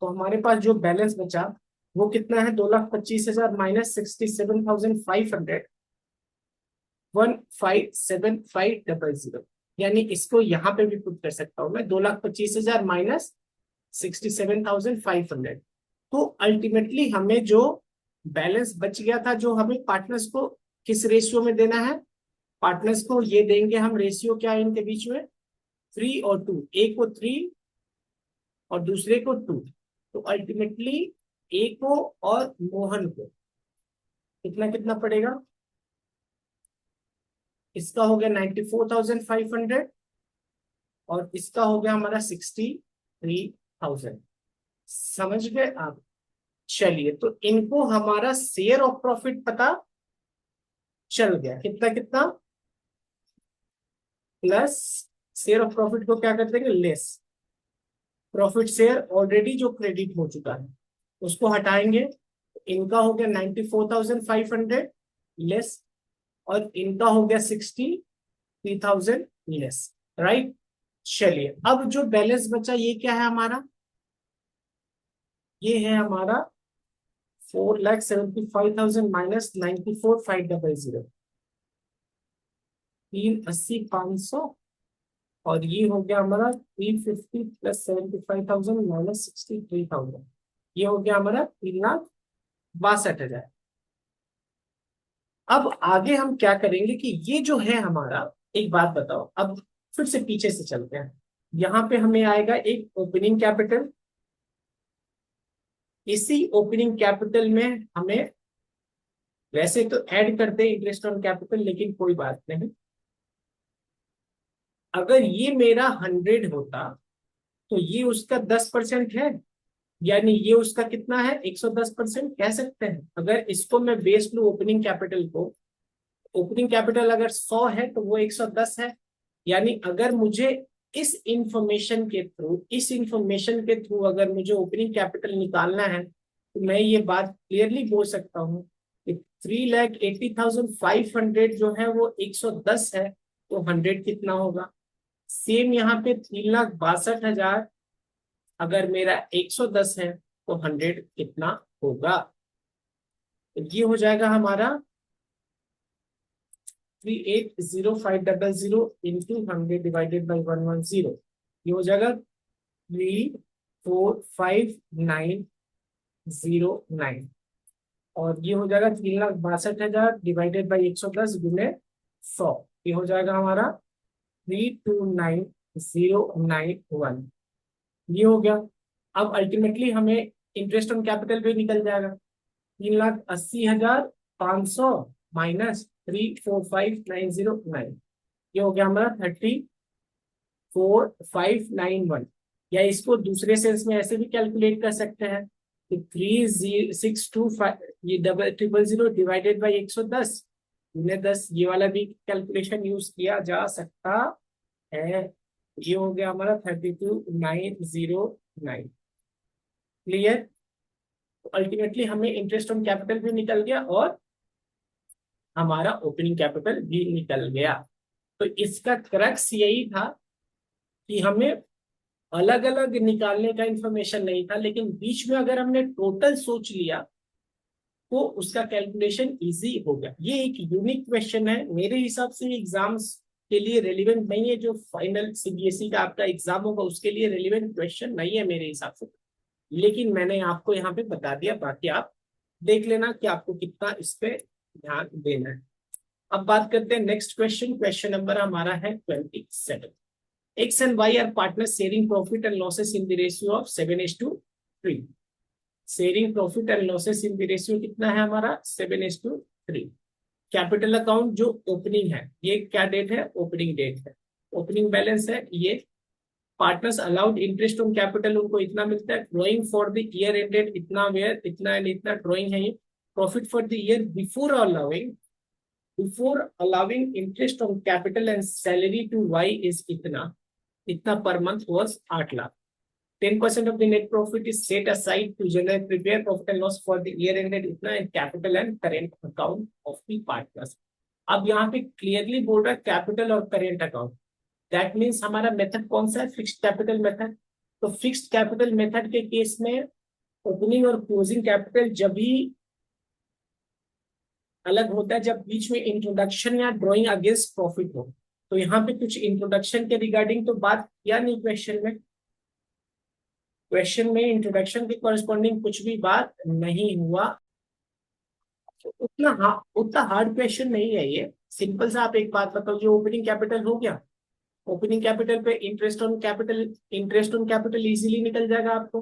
तो हमारे पास जो बैलेंस बचा वो कितना है? 2,25,000 माइनस 67,500, 1,575,000। यानी इसको यहाँ पे भी पुट कर सकता हूं मैं, 2,25,000 माइनस 67,500। तो अल्टीमेटली हमें जो बैलेंस बच गया था, जो हमें पार्टनर्स को किस रेशियो में देना है? पार्टनर्स को ये देंगे हम रेशियो, क्या है इनके बीच में? 3 और 2, एक को 3 और दूसरे को 2। तो अल्टीमेटली ए को और मोहन को कितना कितना पड़ेगा? इसका हो गया 94,500 और इसका हो गया हमारा 63,000। समझ गए आप? चलिए, तो इनको हमारा शेयर ऑफ प्रॉफिट पता चल गया, कितना कितना प्लस शेयर ऑफ प्रॉफिट को क्या करते हैं? लेस प्रॉफिट शेयर ऑलरेडी जो क्रेडिट हो चुका है उसको हटाएंगे। इनका हो गया 94,500 लेस और इनका हो गया 63,000 लेस, राइट। चलिए, अब जो बैलेंस बचा ये क्या है हमारा? ये है हमारा 4,75,000 माइनस 94,500, 380,500। और ये हो गया हमारा 350 प्लस 75,000 माइनस 63,000, ये हो गया हमारा 3,62,000। अब आगे हम क्या करेंगे कि ये जो है हमारा, एक बात बताओ, अब फिर से पीछे से चलते हैं। यहाँ पे हमें आएगा एक ओपनिंग कैपिटल। इसी ओपनिंग कैपिटल में हमें वैसे तो ऐड करते हैं इंटरेस्ट ऑन कैपिटल, लेकिन कोई बात नहीं। अगर ये मेरा 100 होता तो ये उसका 10% है, यानी ये उसका कितना है, 110% कह सकते हैं। अगर इसको मैं बेस लूं ओपनिंग कैपिटल को, ओपनिंग कैपिटल अगर 100 है तो वो 110 है। यानी अगर मुझे इस इंफॉर्मेशन के थ्रू अगर मुझे ओपनिंग कैपिटल निकालना है, तो मैं ये बात क्लियरली बोल सकता हूँ कि 3,80,500 जो है वो 110 है, तो 100 कितना होगा। सेम यहाँ पे 3,62,000 अगर मेरा 110 है तो 100 कितना होगा। तो ये हो जाएगा हमारा 3,80,500 इंटू 100 डिवाइडेड बाई 110। ये हो जाएगा 3,45,909। और ये हो जाएगा 3,62,000 डिवाइडेड बाई 110 गुने 100। ये हो जाएगा हमारा 329,091। ये हो गया। अब अल्टीमेटली हमें इंटरेस्ट ऑन कैपिटल भी निकल जाएगा। 3,80,500 माइनस 345,909, ये हो गया हमारा 34,591। या इसको दूसरे सेंस में ऐसे भी कैलकुलेट कर सकते हैं कि 3,625 ये 0,000 डिवाइडेड बाई 110 गुने 10, ये वाला भी कैलकुलेशन यूज किया जा सकता है। ये हो गया हमारा 32,909। क्लियर। तो अल्टीमेटली हमें इंटरेस्ट ऑन कैपिटल भी निकल गया और हमारा ओपनिंग कैपिटल भी निकल गया। तो इसका क्रक्स यही था कि हमें अलग अलग निकालने का इंफॉर्मेशन नहीं था, लेकिन बीच में अगर हमने टोटल सोच लिया तो उसका कैलकुलेशन इजी हो गया। ये एक यूनिक क्वेश्चन है, मेरे हिसाब से एग्जाम्स के लिए रेलिवेंट नहीं है। जो फाइनल सीबीएसई का आपका एग्जाम होगा उसके लिए रेलिवेंट क्वेश्चन नहीं है मेरे हिसाब से, लेकिन मैंने आपको यहाँ पे बता दिया। बाकी आप देख लेना कि आपको कितना इस पे ध्यान देना है। अब बात करते हैं नेक्स्ट क्वेश्चन। क्वेश्चन नंबर हमारा है 27। X and Y are partners sharing profit and losses in the ratio of 7:3। Sharing profit and losses in the ratio कितना है हमारा, 7:3। कैपिटल अकाउंट जो ओपनिंग है, ये क्या डेट है, ओपनिंग डेट है। ओपनिंग बैलेंस है ये। Partners allowed interest on capital, उनको इतना मिलता है। Drawing for the year ended इतना, वेयर इतना एंड इतना ड्रॉइंग है ये। Profit for the year before allowing interest on capital and salary to Y is इतना, इतना per month was 8 lakh. 10% of the net profit is set aside to generate prepare profit and loss for the year ended इतना in capital and current account of the partners। अब यहाँ पे clearly बोल रहा है capital और करेंट अकाउंट। दैट मीन्स हमारा method कौन सा है, फिक्स्ड कैपिटल मेथड। तो फिक्स्ड कैपिटल मेथड के केस में ओपनिंग और क्लोजिंग कैपिटल जब भी अलग होता है, जब बीच में इंट्रोडक्शन या ड्रॉइंग अगेंस्ट प्रॉफिट हो। तो यहाँ पे कुछ इंट्रोडक्शन के रिगार्डिंग तो बात किया नहीं क्वेश्चन में। क्वेश्चन में इंट्रोडक्शन के कॉरेस्पॉन्डिंग कुछ भी बात नहीं हुआ। तो उतना हार्ड क्वेश्चन नहीं है ये, सिंपल सा। आप एक बात बताओ, जो ओपनिंग कैपिटल हो गया, ओपनिंग कैपिटल पे इंटरेस्ट ऑन कैपिटल इजीली निकल जाएगा आपको।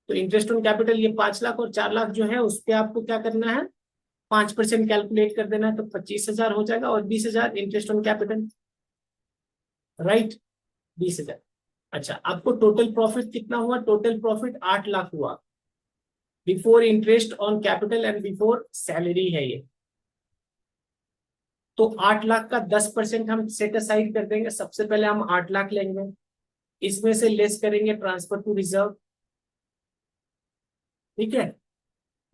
तो इंटरेस्ट ऑन कैपिटल ये 5 लाख और 4 लाख जो है उस पर आपको क्या करना है, 5% कैलकुलेट कर देना है, तो 25,000 हो जाएगा। और 20,000 इंटरेस्ट ऑन कैपिटल, राइट, 20,000। अच्छा, आपको टोटल प्रॉफिट कितना हुआ, टोटल प्रॉफिट 8 लाख हुआ before interest on capital and before salary है ये। तो 8 लाख का 10% हम सेट असाइड कर देंगे। सबसे पहले हम 8 लाख लेंगे, इसमें से लेस करेंगे ट्रांसफर टू रिजर्व, ठीक है।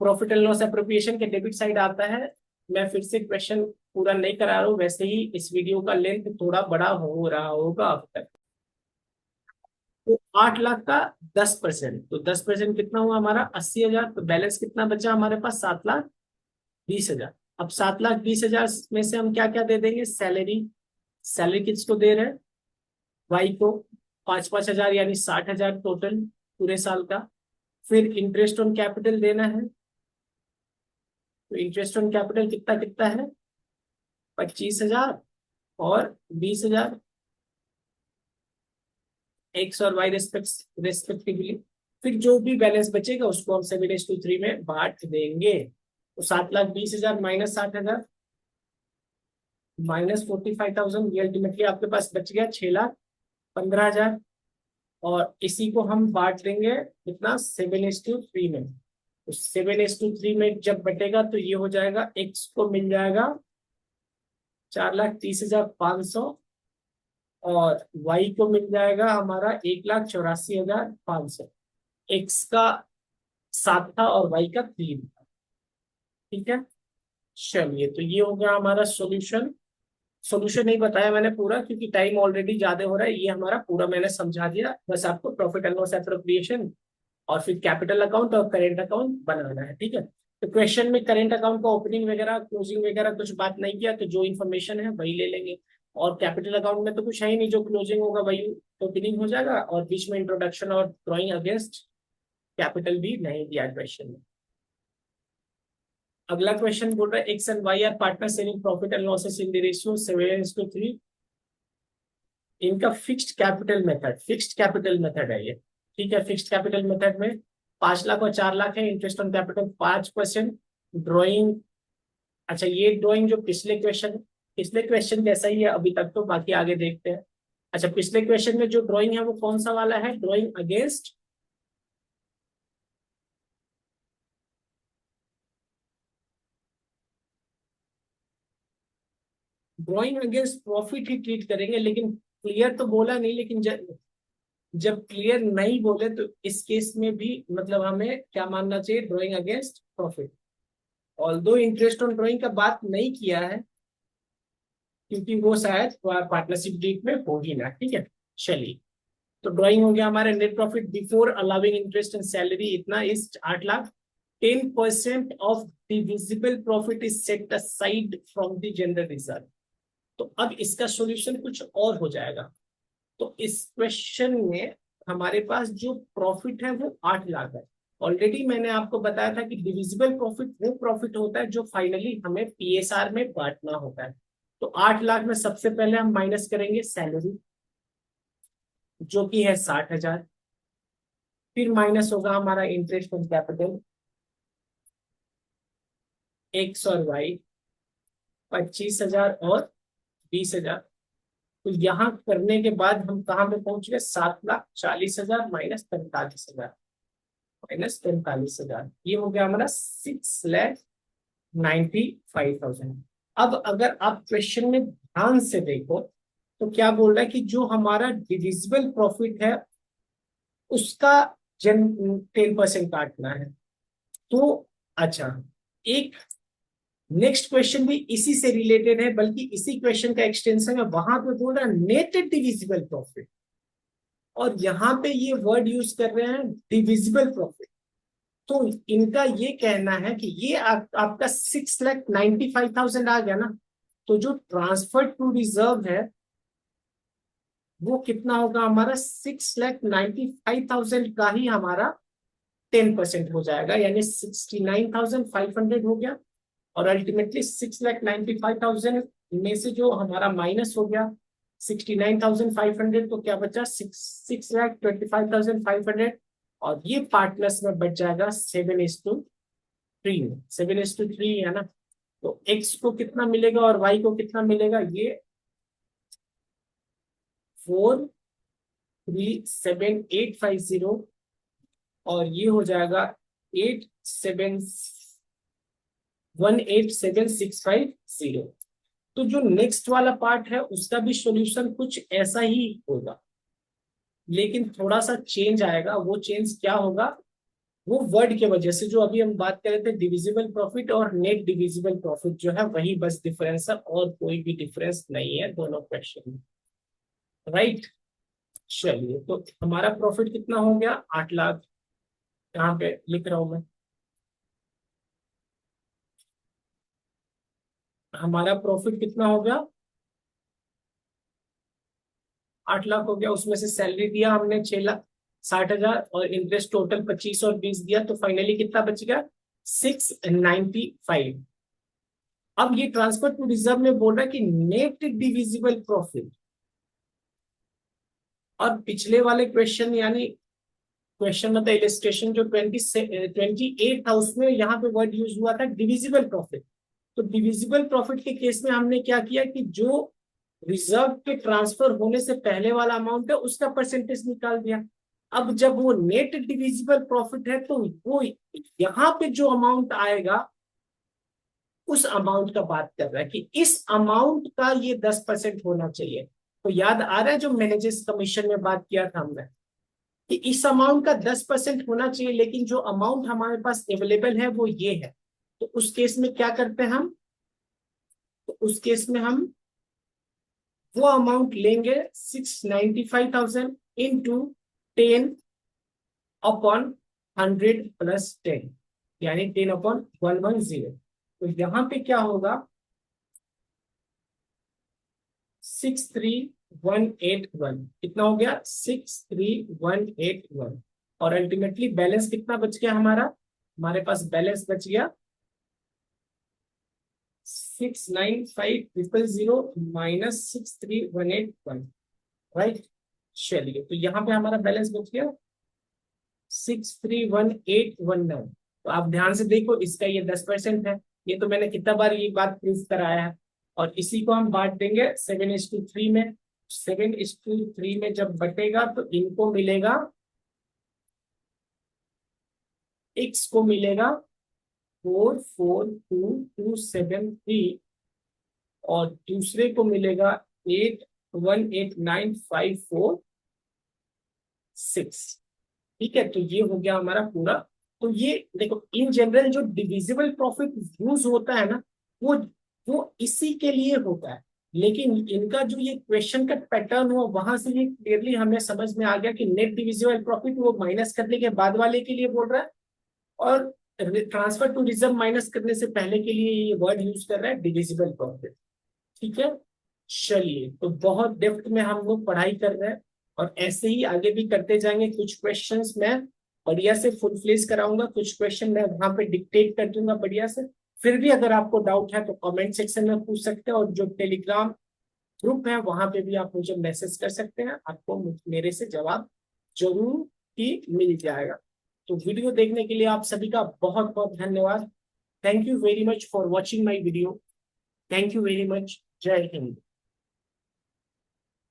प्रॉफिट एंड लॉस एप्रोप्रिएशन के डेबिट साइड आता है। मैं फिर से क्वेश्चन पूरा नहीं करा रहा हूँ, वैसे ही इस वीडियो का लेंथ थोड़ा बड़ा हो रहा होगा अब तक। तो 8 लाख का 10%, तो 10% कितना हुआ हमारा, 80,000। तो बैलेंस कितना बचा हमारे पास, 7,20,000। अब 7,20,000 में से हम क्या क्या दे देंगे, सैलरी। सैलरी किसको दे रहे हैं, वाई को, 5,000 यानी 60,000 टोटल पूरे साल का। फिर इंटरेस्ट ऑन कैपिटल देना है, तो इंटरेस्ट ऑन कैपिटल कितना कितना है, 25,000 और 20,000, एक्स और वाई रेस्पेक्टिवली। फिर जो भी बैलेंस बचेगा उसको हम 7:3 में बांट देंगे। तो 7,20,000 माइनस 60,000 माइनस 45,000, ये अल्टीमेटली आपके पास बच गया 6,15,000। और इसी को हम बांट देंगे कितना, 7:3 में। तो 7:3 में जब बटेगा तो ये हो जाएगा, एक्स को मिल जाएगा 4,30,500 और वाई को मिल जाएगा हमारा 1,84,500। एक्स का 7 था और वाई का 3 था। ठीक है, चलिए तो ये हो गया हमारा सॉल्यूशन। सॉल्यूशन नहीं बताया मैंने पूरा, क्योंकि टाइम ऑलरेडी ज्यादा हो रहा है। ये हमारा पूरा मैंने समझा दिया, बस आपको प्रॉफिट एंड लॉस एप्रोप्रिएशन और फिर कैपिटल अकाउंट और करेंट अकाउंट बनाना है। ठीक है, तो क्वेश्चन में करेंट अकाउंट का ओपनिंग वगैरह क्लोजिंग वगैरह कुछ बात नहीं किया, तो जो इन्फॉर्मेशन है वही ले लेंगे। और कैपिटल अकाउंट में तो कुछ है ही नहीं, जो क्लोजिंग होगा वही ओपनिंग हो जाएगा। और बीच में इंट्रोडक्शन और ड्रॉइंग अगेंस्ट कैपिटल भी नहीं दिया क्वेश्चन में। अगला क्वेश्चन बोल रहा है X and Y are partner sharing profit and losses in the ratio 7:3। इनका फिक्स्ड कैपिटल मेथड है ये। ठीक है, फिक्स्ड कैपिटल मेथड में 5 लाख और 4 लाख है, इंटरेस्ट ऑन कैपिटल 5%। ड्रॉइंग, अच्छा ये ड्रॉइंग जो पिछले क्वेश्चन जैसा ही है अभी तक, तो बाकी आगे देखते हैं। अच्छा, पिछले क्वेश्चन में जो ड्रॉइंग है वो कौन सा वाला है, ड्रॉइंग अगेंस्ट प्रॉफिट ही ट्रीट करेंगे। लेकिन क्लियर तो बोला नहीं, लेकिन जब क्लियर नहीं बोले तो इस केस में भी मतलब हमें क्या मानना चाहिए, drawing against profit. Although interest on drawing का बात नहीं किया है, क्योंकि वो शायद पार्टनरशिप डीड में होगी ना। ठीक है, चलिए तो ड्राइंग हो गया हमारे net profit before allowing interest and salary, इतना is 8 lakh. 10% of divisible profit is set aside from the general reserve. तो अब इसका सॉल्यूशन कुछ और हो जाएगा। तो इस क्वेश्चन में हमारे पास जो प्रॉफिट है वो 8 लाख है। ऑलरेडी मैंने आपको बताया था कि डिविजिबल प्रॉफिट वो प्रॉफिट होता है जो फाइनली हमें पीएसआर में बांटना होता है। तो 8 लाख में सबसे पहले हम माइनस करेंगे सैलरी, जो कि है 60,000। फिर माइनस होगा हमारा इंटरेस्ट ऑन कैपिटल, एक्स और वाई 25,000 और 20,000। तो यहाँ करने के बाद हम कहाँ पे पहुंच गए, 7,40,000 -45,000 ये हो गया हमारा 6,95,000। अब अगर आप क्वेश्चन में ध्यान से देखो तो क्या बोल रहा है कि जो हमारा डिविजिबल प्रॉफिट है उसका 10% काटना है। तो अच्छा, एक नेक्स्ट क्वेश्चन भी इसी से रिलेटेड है, बल्कि इसी क्वेश्चन का एक्सटेंशन है। वहां पे बोल रहा है नेट डिविजिबल प्रॉफिट, और यहाँ पे ये वर्ड यूज कर रहे हैं डिविजिबल प्रॉफिट। तो इनका ये कहना है कि ये आपका 6,95,000 आ गया ना, तो जो ट्रांसफर टू रिजर्व है वो कितना होगा हमारा, 6,95,000 का ही हमारा 10% हो जाएगा, यानी 69,500 हो गया। और अल्टीमेटली 6,95,000 में से जो हमारा माइनस हो गया 69,500, तो क्या बचा 6,25,500। और ये पार्टनर्स में बच जाएगा 7:3 में। 7:3 है ना, तो एक्स को कितना मिलेगा और वाई को कितना मिलेगा, ये 4,37,850 और ये हो जाएगा 8,17,187,650। तो जो नेक्स्ट वाला पार्ट है उसका भी सॉल्यूशन कुछ ऐसा ही होगा, लेकिन थोड़ा सा चेंज आएगा। वो चेंज क्या होगा, वो वर्ड के वजह से, जो अभी हम बात कर रहे थे डिविजिबल प्रॉफिट और नेट डिविजिबल प्रॉफिट जो है वही बस डिफरेंस है, और कोई भी डिफरेंस नहीं है दोनों क्वेश्चन में। राइट, चलिए तो हमारा प्रॉफिट कितना हो गया, 8 लाख। यहाँ पे लिख रहा हूं मैं, हमारा प्रॉफिट कितना हो गया, 8 लाख हो गया। उसमें से सैलरी दिया हमने 6,60,000 और इंटरेस्ट टोटल 25 और 20 दिया, तो फाइनली कितना बच गया, 695। अब ये ट्रांसफर टू रिजर्व में बोल रहा है कि नेट डिविजिबल प्रॉफिट, और पिछले वाले क्वेश्चन यानी क्वेश्चन मतलब इलस्ट्रेशन जो 28 था उसमें यहाँ पे वर्ड यूज हुआ था डिविजिबल प्रॉफिट। तो डिविजिबल प्रॉफिट के केस में हमने क्या किया कि जो रिजर्व के ट्रांसफर होने से पहले वाला अमाउंट है उसका परसेंटेज निकाल दिया। अब जब वो नेट डिविजिबल प्रॉफिट है तो वो यहाँ पे जो अमाउंट आएगा उस अमाउंट का बात कर रहा है कि इस अमाउंट का ये 10% होना चाहिए। तो याद आ रहा है जो मैनेजर्स कमीशन में बात किया था हमने कि इस अमाउंट का 10% होना चाहिए, लेकिन जो अमाउंट हमारे पास अवेलेबल है वो ये है। तो उस केस में क्या करते हैं हम, तो उस केस में हम वो अमाउंट लेंगे 695,000 इंटू 10 अपॉन 100 प्लस 10, यानी 10 अपॉन 110। तो यहां पे क्या होगा 63181, कितना हो गया 63181। और अल्टीमेटली बैलेंस कितना बच गया हमारे पास बैलेंस बच गया 695,000 माइनस 63181, राइट। चलिए तो यहाँ पे हमारा बैलेंस बच गया 631,819। तो आप ध्यान से देखो इसका ये 10% है। ये तो मैंने कितना बार ये बात प्रूफ कराया है। और इसी को हम बांट देंगे 7:3 में। 7:3 में जब बटेगा तो इनको मिलेगा, x को मिलेगा 442,273 और दूसरे को मिलेगा 818,546। ठीक है, तो ये हो गया हमारा पूरा। तो ये देखो इन जनरल जो डिविजिबल प्रॉफिट यूज होता है ना वो इसी के लिए होता है, लेकिन इनका जो ये क्वेश्चन का पैटर्न हुआ वहां से ये क्लियरली हमें समझ में आ गया कि नेट डिविजिबल प्रॉफिट वो माइनस करने के बाद वाले के लिए बोल रहा है, और ट्रांसफर टू रिजर्व माइनस करने से पहले के लिए ये वर्ड यूज कर रहा है डिविजिबल प्रॉफिट। ठीक है, चलिए तो बहुत डेप्थ में हम लोग पढ़ाई कर रहे हैं और ऐसे ही आगे भी करते जाएंगे। कुछ क्वेश्चंस मैं बढ़िया से फुल फ्लेज कराऊंगा, कुछ क्वेश्चन मैं वहां पे डिक्टेट कर दूंगा बढ़िया से। फिर भी अगर आपको डाउट है तो कमेंट सेक्शन में पूछ सकते हैं, और जो टेलीग्राम ग्रुप है वहां पे भी आप मुझे मैसेज कर सकते हैं, आपको मेरे से जवाब जरूर ही मिल जाएगा। तो वीडियो देखने के लिए आप सभी का बहुत बहुत धन्यवाद। Thank you very much for watching my video. Thank you very much. जय हिंद।